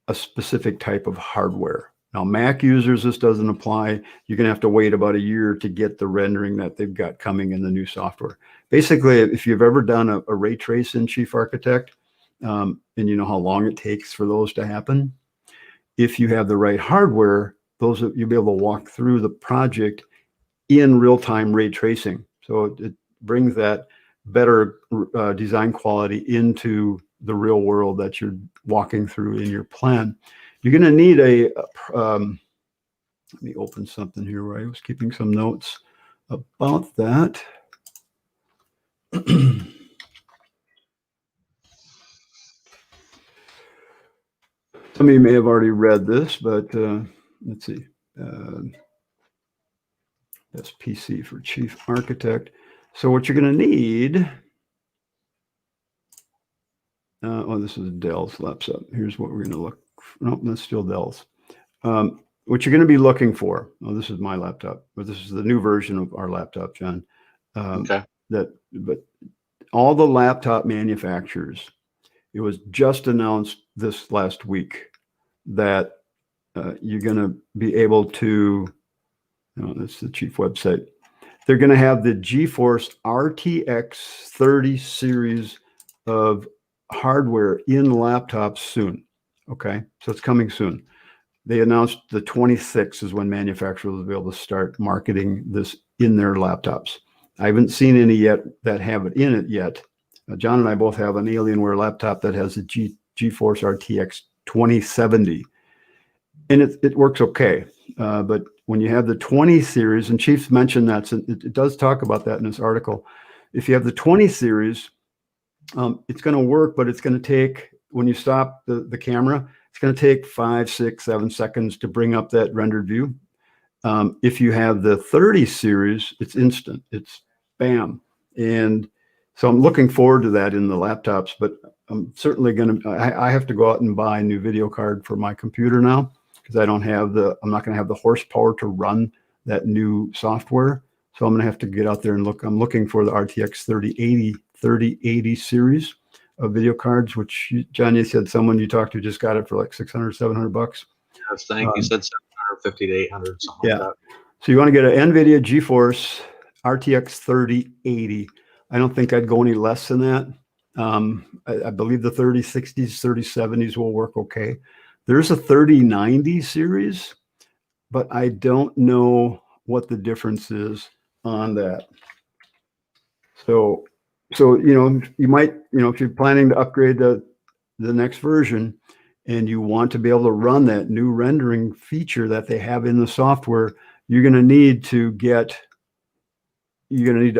a specific type of hardware. Now, Mac users, this doesn't apply. You're going to have to wait about a year to get the rendering that they've got coming in the new software. Basically, if you've ever done a ray trace in Chief Architect, and you know how long it takes for those to happen, if you have the right hardware, you'll be able to walk through the project in real-time ray tracing. So it brings that better design quality into the real world that you're walking through in your plan. You're going to need let me open something here where I was keeping some notes about that. Some of you may have already read this, but let's see. That's PC for Chief Architect. So what you're going to need, this is Dell's laptop. Here's what we're going to look for. No, that's still Dell's. What you're going to be looking for, this is my laptop, but this is the new version of our laptop, John. Okay. But all the laptop manufacturers, it was just announced this last week that you're going to be able to, that's the Chief website. They're going to have the GeForce RTX 30 series of hardware in laptops soon. Okay, so it's coming soon. They announced the 26th is when manufacturers will be able to start marketing this in their laptops. I haven't seen any yet that have it in it yet. John and I both have an Alienware laptop that has a GeForce RTX 2070, and it works okay. But when you have the 20 series, and Chief's mentioned that, so it does talk about that in this article. If you have the 20 series, it's going to work, but it's going to take, when you stop the camera, it's going to take 5, 6, 7 seconds to bring up that rendered view. If you have the 30 series, it's instant. It's bam. And so I'm looking forward to that in the laptops, but I'm certainly going to, I have to go out and buy a new video card for my computer now, because I'm not going to have the horsepower to run that new software. So I'm going to have to get out there and look. I'm looking for the RTX 3080 series of video cards, which John, you said someone you talked to just got it for like $600, $700. Yes, thank you. Said 750 to 800, something like that. So you want to get an NVIDIA GeForce RTX 3080. I don't think I'd go any less than that. I believe the 3060s, 3070s will work okay. There's a 3090 series, but I don't know what the difference is on that. So So, you might, if you're planning to upgrade the next version and you want to be able to run that new rendering feature that they have in the software, you're going to need to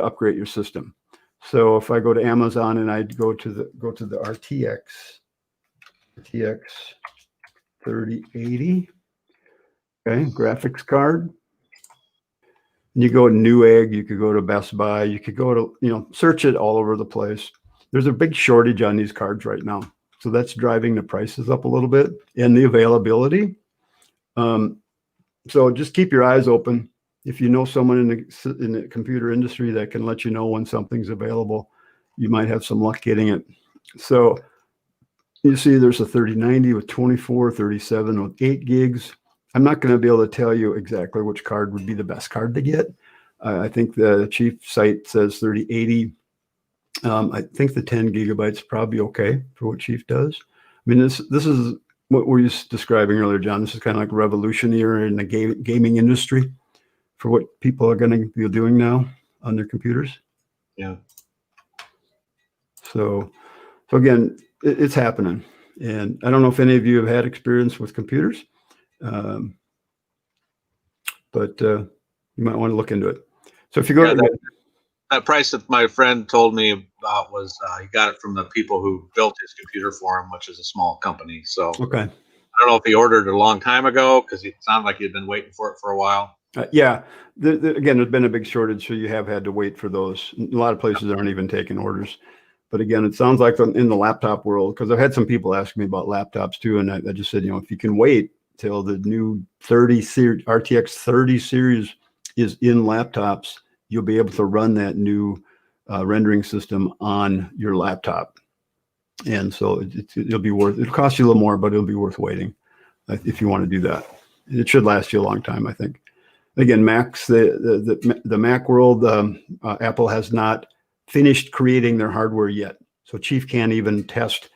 upgrade your system. So if I go to Amazon and I go to the RTX 3080, okay, graphics card, and you go to Newegg, you could go to Best Buy, you could go to, search it all over the place. There's a big shortage on these cards right now. So that's driving the prices up a little bit and the availability. So just keep your eyes open. If you know someone in the computer industry that can let you know when something's available, you might have some luck getting it. So you see there's a 3090 with 24, 37 with 8 gigs. I'm not going to be able to tell you exactly which card would be the best card to get. I think the Chief site says 3080. I think the 10 gigabytes is probably okay for what Chief does. I mean, this is what we were describing earlier, John. This is kind of like revolutionary in the gaming industry for what people are going to be doing now on their computers. Yeah. So again, it's happening. And I don't know if any of you have had experience with computers, but you might want to look into it. So if you go that price that my friend told me about was he got it from the people who built his computer for him, which is a small company. So okay. I don't know if he ordered it a long time ago because it sounded like he'd been waiting for it for a while. Yeah. Again, there's been a big shortage, so you have had to wait for those. A lot of places aren't even taking orders. But again, it sounds like in the laptop world, because I've had some people ask me about laptops too, and I just said, if you can wait till the new RTX 30 series is in laptops, you'll be able to run that new rendering system on your laptop. And so it'll cost you a little more, but it'll be worth waiting if you want to do that. It should last you a long time, I think. Again, Macs, the Mac world, Apple has not finished creating their hardware yet. So Chief can't even test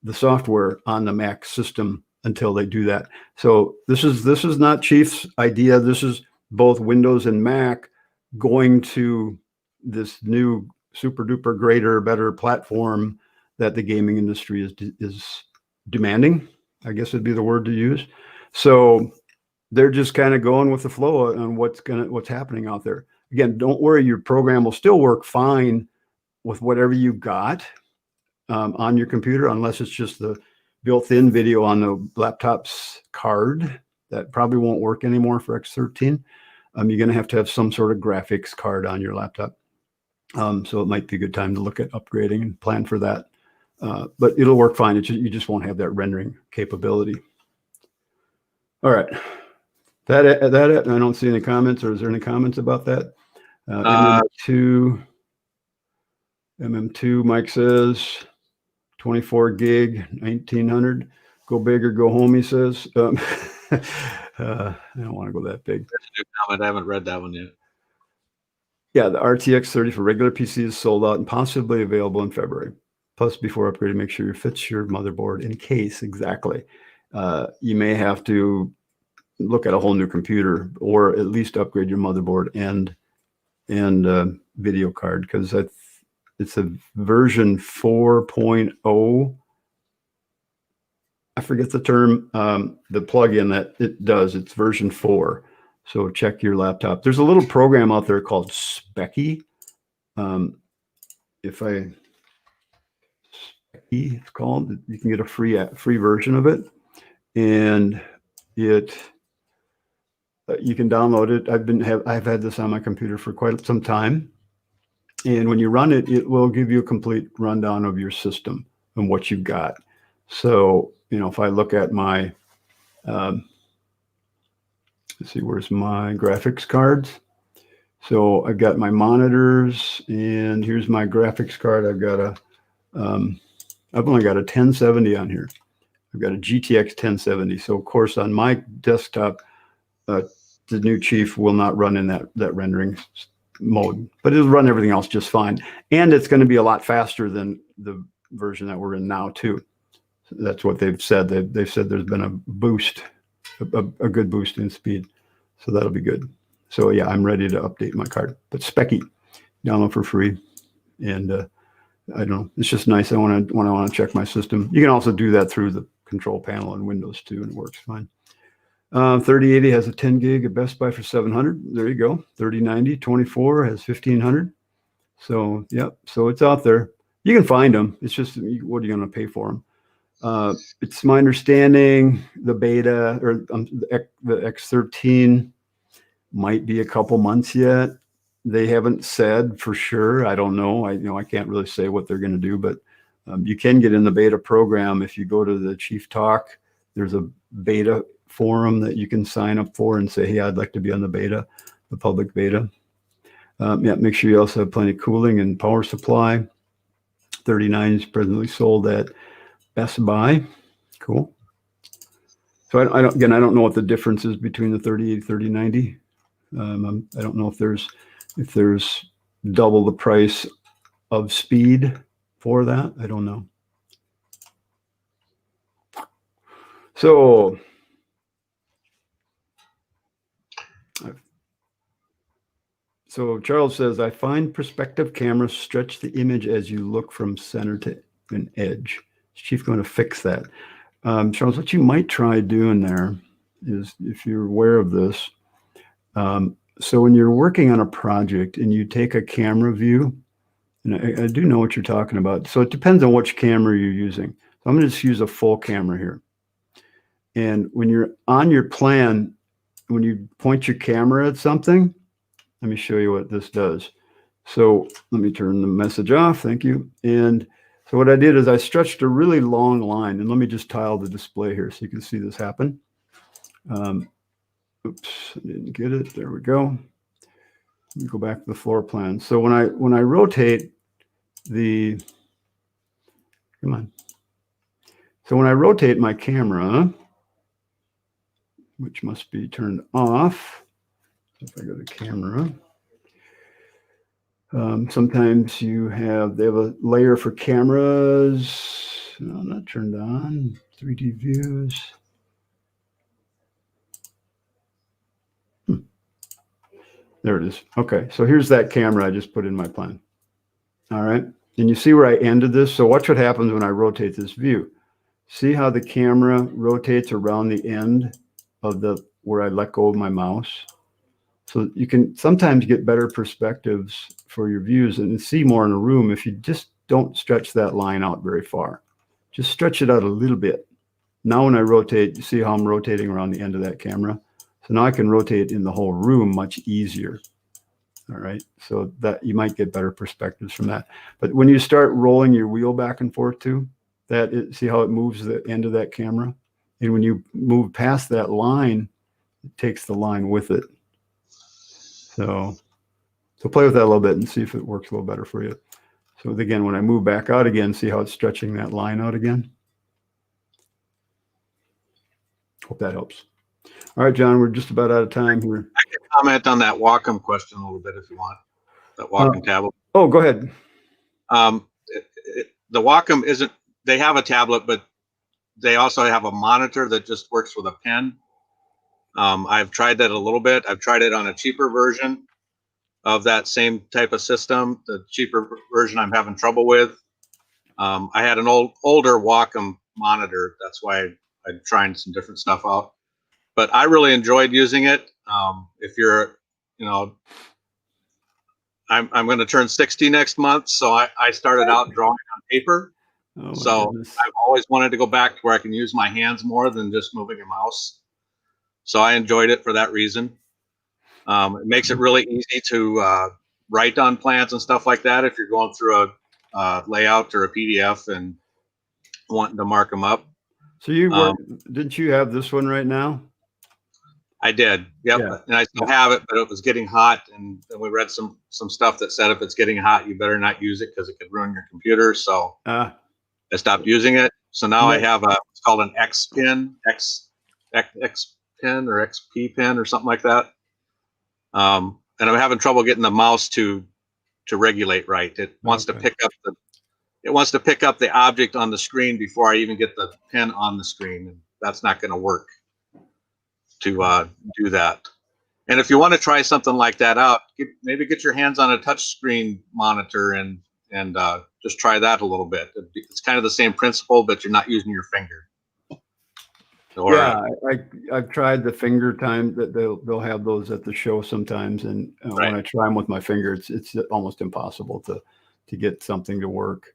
the software on the Mac system until they do that. So this is not Chief's idea. This is both Windows and Mac going to this new super duper greater, better platform that the gaming industry is demanding, I guess would be the word to use. So they're just kind of going with the flow on what's happening out there. Again, don't worry, your program will still work fine with whatever you got on your computer, unless it's just the built-in video on the laptop's card. That probably won't work anymore for X13. You're going to have some sort of graphics card on your laptop. So it might be a good time to look at upgrading and plan for that. But it'll work fine. You just won't have that rendering capability. All right. That it. I don't see any comments, or is there any comments about that? MM2, Mike says 24 gig, 1900. Go big or go home, he says. I don't want to go that big. That's a new comment. I haven't read that one yet. Yeah, the RTX 30 for regular PC is sold out and possibly available in February. Plus, before upgrading, make sure it fits your motherboard in case. Exactly. You may have to look at a whole new computer, or at least upgrade your motherboard and video card, because it's a version 4.0. I forget the term, the plugin that it does. It's version 4. So check your laptop. There's a little program out there called Specky. Specky, it's called. You can get a free version of it, and you can download it. I've had this on my computer for quite some time, and when you run it, it will give you a complete rundown of your system and what you've got. So if I look at my let's see, where's my graphics cards? So I've got my monitors, and here's my graphics card. I've only got a 1070 on here. I've got a GTX 1070. So of course on my desktop, the new Chief will not run in that rendering mode, but it'll run everything else just fine. And it's going to be a lot faster than the version that we're in now too. So that's what they've said. They've said there's been a boost, a good boost in speed. So that'll be good. So yeah, I'm ready to update my card. But Specky, download for free. And I don't know. It's just nice. When I want to check my system. You can also do that through the control panel in Windows too, and it works fine. 3080 has a 10 gig at Best Buy for $700. There you go. 3090 24 has 1500. So yep. So it's out there. You can find them. It's just, what are you going to pay for them? It's my understanding the beta or the X13 might be a couple months yet. They haven't said for sure. I don't know. I can't really say what they're going to do, but you can get in the beta program. If you go to the Chief Talk, there's a beta forum that you can sign up for and say, hey, I'd like to be on the beta, the public beta. Yeah, make sure you also have plenty of cooling and power supply. 39 is presently sold at Best Buy. Cool. So I don't know what the difference is between the 3080, 3090. I don't know if there's double the price of speed for that. I don't know. So Charles says, I find perspective cameras stretch the image as you look from center to an edge. Is Chief going to fix that? Charles, what you might try doing there is, if you're aware of this, so when you're working on a project and you take a camera view, and I do know what you're talking about. So it depends on which camera you're using. So I'm going to just use a full camera here. And when you're on your plan, when you point your camera at something, let me show you what this does. So let me turn the message off. Thank you. And so what I did is I stretched a really long line, and let me just tile the display here so you can see this happen. Oops, I didn't get it. There we go. Let me go back to the floor plan. So when I rotate the, come on. So when I rotate my camera, which must be turned off, if I go to camera, sometimes they have a layer for cameras. No, not turned on. 3D views. There it is. Okay, so here's that camera I just put in my plan. All right, and you see where I ended this? So watch what happens when I rotate this view. See how the camera rotates around the end of where I let go of my mouse? So you can sometimes get better perspectives for your views and see more in a room if you just don't stretch that line out very far. Just stretch it out a little bit. Now when I rotate, you see how I'm rotating around the end of that camera? So now I can rotate in the whole room much easier. All right, so that you might get better perspectives from that. But when you start rolling your wheel back and forth too, see how it moves the end of that camera? And when you move past that line, it takes the line with it. So play with that a little bit and see if it works a little better for you. So again, when I move back out again, see how it's stretching that line out again? Hope that helps. All right, John, we're just about out of time here. I can comment on that Wacom question a little bit if you want. That Wacom tablet. Oh, go ahead. The Wacom isn't, they have a tablet, but they also have a monitor that just works with a pen. I've tried that a little bit. I've tried it on a cheaper version of that same type of system. The cheaper version I'm having trouble with. I had an older Wacom monitor. That's why I'm trying some different stuff out. But I really enjoyed using it. If you're, I'm going to turn 60 next month, so I started out drawing on paper. Oh, so goodness. I've always wanted to go back to where I can use my hands more than just moving a mouse. So I enjoyed it for that reason. It makes it really easy to write on plans and stuff like that if you're going through a layout or a PDF and wanting to mark them up. So didn't you have this one right now? I did. Yep. Yeah. And I still have it, but it was getting hot. And then we read some stuff that said if it's getting hot, you better not use it because it could ruin your computer. So I stopped using it. So now I have it's called an X pin, X pin or XP pin or something like that. And I'm having trouble getting the mouse to regulate right. It wants to pick up the object on the screen before I even get the pin on the screen. And that's not going to work to do that. And if you want to try something like that out, maybe get your hands on a touch screen monitor and just try that a little bit. It's kind of the same principle, but you're not using your finger. Or, yeah, I've tried the finger time that they'll have those at the show sometimes, and when I try them with my finger, it's almost impossible to get something to work.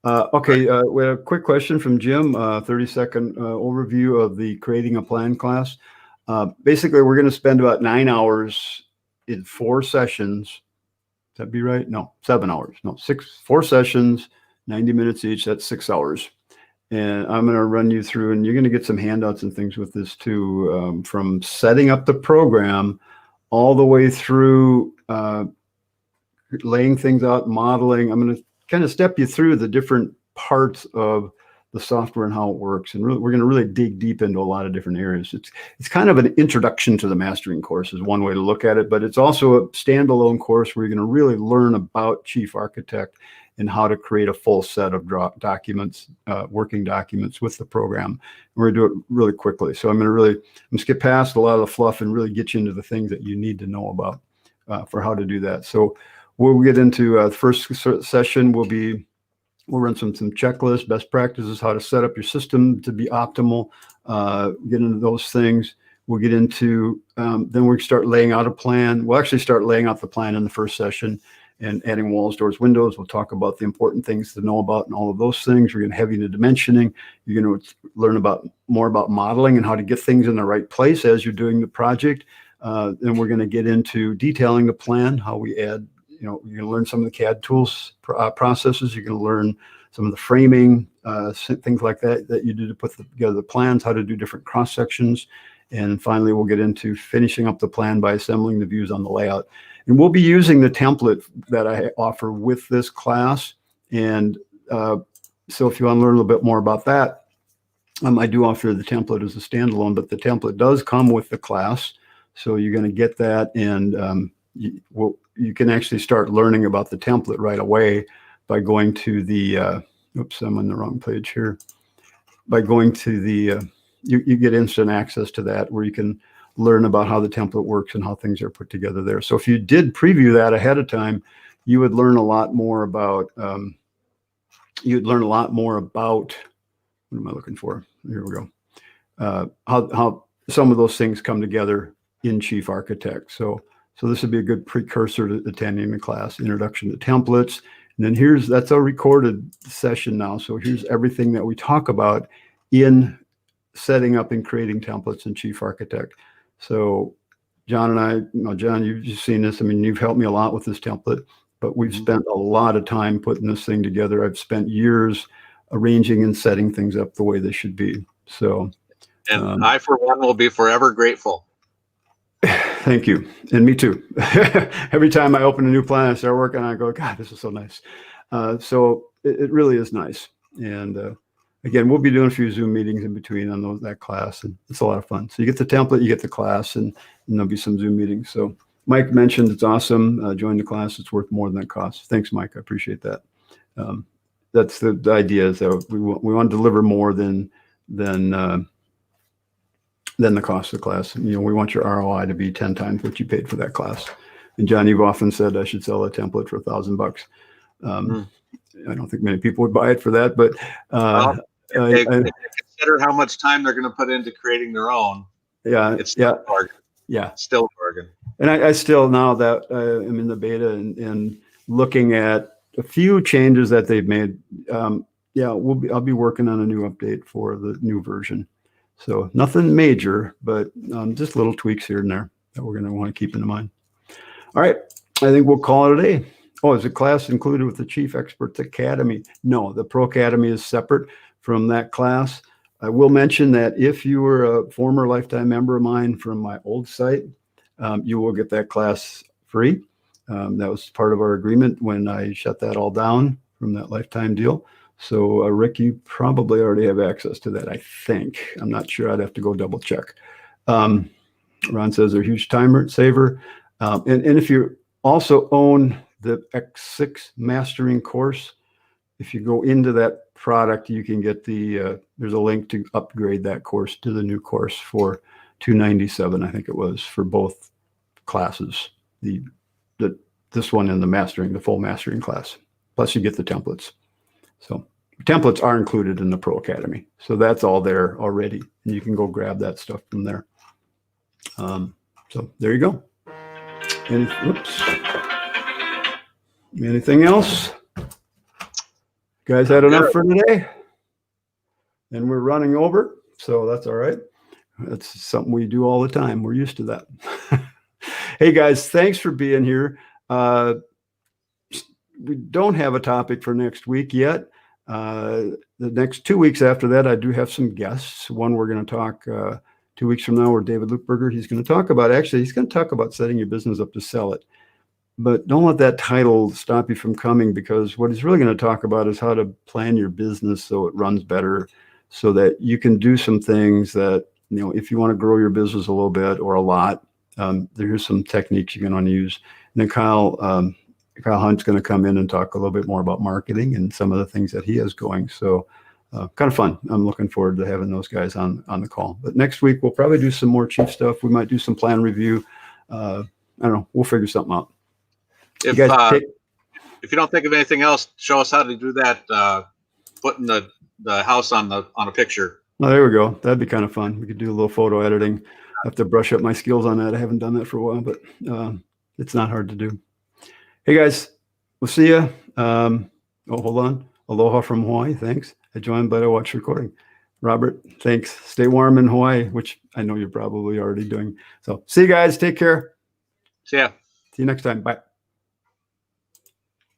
Okay, we have a quick question from Jim. 30-second overview of the creating a plan class. Basically, we're going to spend about 9 hours in 4 sessions. Would that be right? No, 7 hours. No, 4 sessions, 90 minutes each. That's 6 hours. And I'm going to run you through, and you're going to get some handouts and things with this too, from setting up the program all the way through laying things out, modeling. I'm going to kind of step you through the different parts of the software and how it works. And we're going to really dig deep into a lot of different areas. It's kind of an introduction to the mastering course is one way to look at it, but it's also a standalone course where you're going to really learn about Chief Architect and how to create a full set of documents, working documents with the program. We're going to do it really quickly. So I'm going to skip past a lot of the fluff and really get you into the things that you need to know about for how to do that. So we'll get into the first session. We'll run some checklists, best practices, how to set up your system to be optimal, get into those things. We'll get into, then we start laying out a plan. We'll actually start laying out the plan in the first session and adding walls, doors, windows. We'll talk about the important things to know about and all of those things. We're going to have you into dimensioning. You're going to learn more about modeling and how to get things in the right place as you're doing the project. Then we're going to get into detailing the plan, how we add, you're going to learn some of the CAD tools processes. You're going to learn some of the framing, things like that you do to put together the plans, how to do different cross sections. And finally, we'll get into finishing up the plan by assembling the views on the layout. And we'll be using the template that I offer with this class. And so if you want to learn a little bit more about that, I do offer the template as a standalone, but the template does come with the class. So you're going to get that, and you can actually start learning about the template right away by going to the, oops, I'm on the wrong page here. By going to the, you get instant access to that where you can learn about how the template works and how things are put together there. So if you did preview that ahead of time, you would learn a lot more about, what am I looking for? Here we go. How some of those things come together in Chief Architect. So this would be a good precursor to attending the class, Introduction to Templates. And then that's a recorded session now. So here's everything that we talk about in setting up and creating templates in Chief Architect. So John and I, John, you've just seen this. I mean, you've helped me a lot with this template, but we've spent a lot of time putting this thing together. I've spent years arranging and setting things up the way they should be. So, and I, for one, will be forever grateful. Thank you. And me too. Every time I open a new plan, I start working on it, I go, God, this is so nice. So it really is nice. And again, we'll be doing a few Zoom meetings in between on that class, and it's a lot of fun. So you get the template, you get the class, and there'll be some Zoom meetings. So Mike mentioned it's awesome. Join the class. It's worth more than it costs. Thanks, Mike. I appreciate that. That's the idea, is that we want to deliver more than the cost of the class. We want your ROI to be 10 times what you paid for that class. And John, you've often said I should sell a template for $1,000. I don't think many people would buy it for that, but if they consider how much time they're going to put into creating their own. Yeah, it's still a bargain. Yeah, it's still a bargain. And I still, now that I'm in the beta and looking at a few changes that they've made, I'll be working on a new update for the new version. So nothing major, but just little tweaks here and there that we're going to want to keep in mind. All right, I think we'll call it a day. Oh, is the class included with the Chief Experts Academy? No, the Pro Academy is separate from that class. I will mention that if you were a former lifetime member of mine from my old site, you will get that class free. That was part of our agreement when I shut that all down from that lifetime deal. So Rick, you probably already have access to that, I think. I'm not sure. I'd have to go double check. Ron says they're a huge timer saver. And if you also own the X6 mastering course, if you go into that product, you can get there's a link to upgrade that course to the new course for $297, I think it was, for both classes. This one and the full mastering class. Plus you get the templates. So templates are included in the Pro Academy. So that's all there already. And you can go grab that stuff from there. So there you go. Oops. Anything else? Guys had enough for today? And we're running over, so that's all right. That's something we do all the time. We're used to that. Hey guys, thanks for being here. We don't have a topic for next week yet. The next 2 weeks after that, I do have some guests. One, we're going to talk 2 weeks from now, where David Lupberger, he's going to talk about setting your business up to sell it. But don't let that title stop you from coming, because what he's really going to talk about is how to plan your business so it runs better, so that you can do some things that, if you want to grow your business a little bit or a lot, there's some techniques you're going to use. And then Kyle Hunt's going to come in and talk a little bit more about marketing and some of the things that he has going. So kind of fun. I'm looking forward to having those guys on the call. But next week, we'll probably do some more chief stuff. We might do some plan review. I don't know. We'll figure something out. If you don't think of anything else, show us how to do that. Putting the house on a picture. Oh, there we go. That'd be kind of fun. We could do a little photo editing. I have to brush up my skills on that. I haven't done that for a while, but it's not hard to do. Hey guys, we'll see you. Oh, hold on. Aloha from Hawaii. Thanks. I joined, but I watched recording. Robert, thanks. Stay warm in Hawaii, which I know you're probably already doing. So see you guys. Take care. See ya. See you next time. Bye.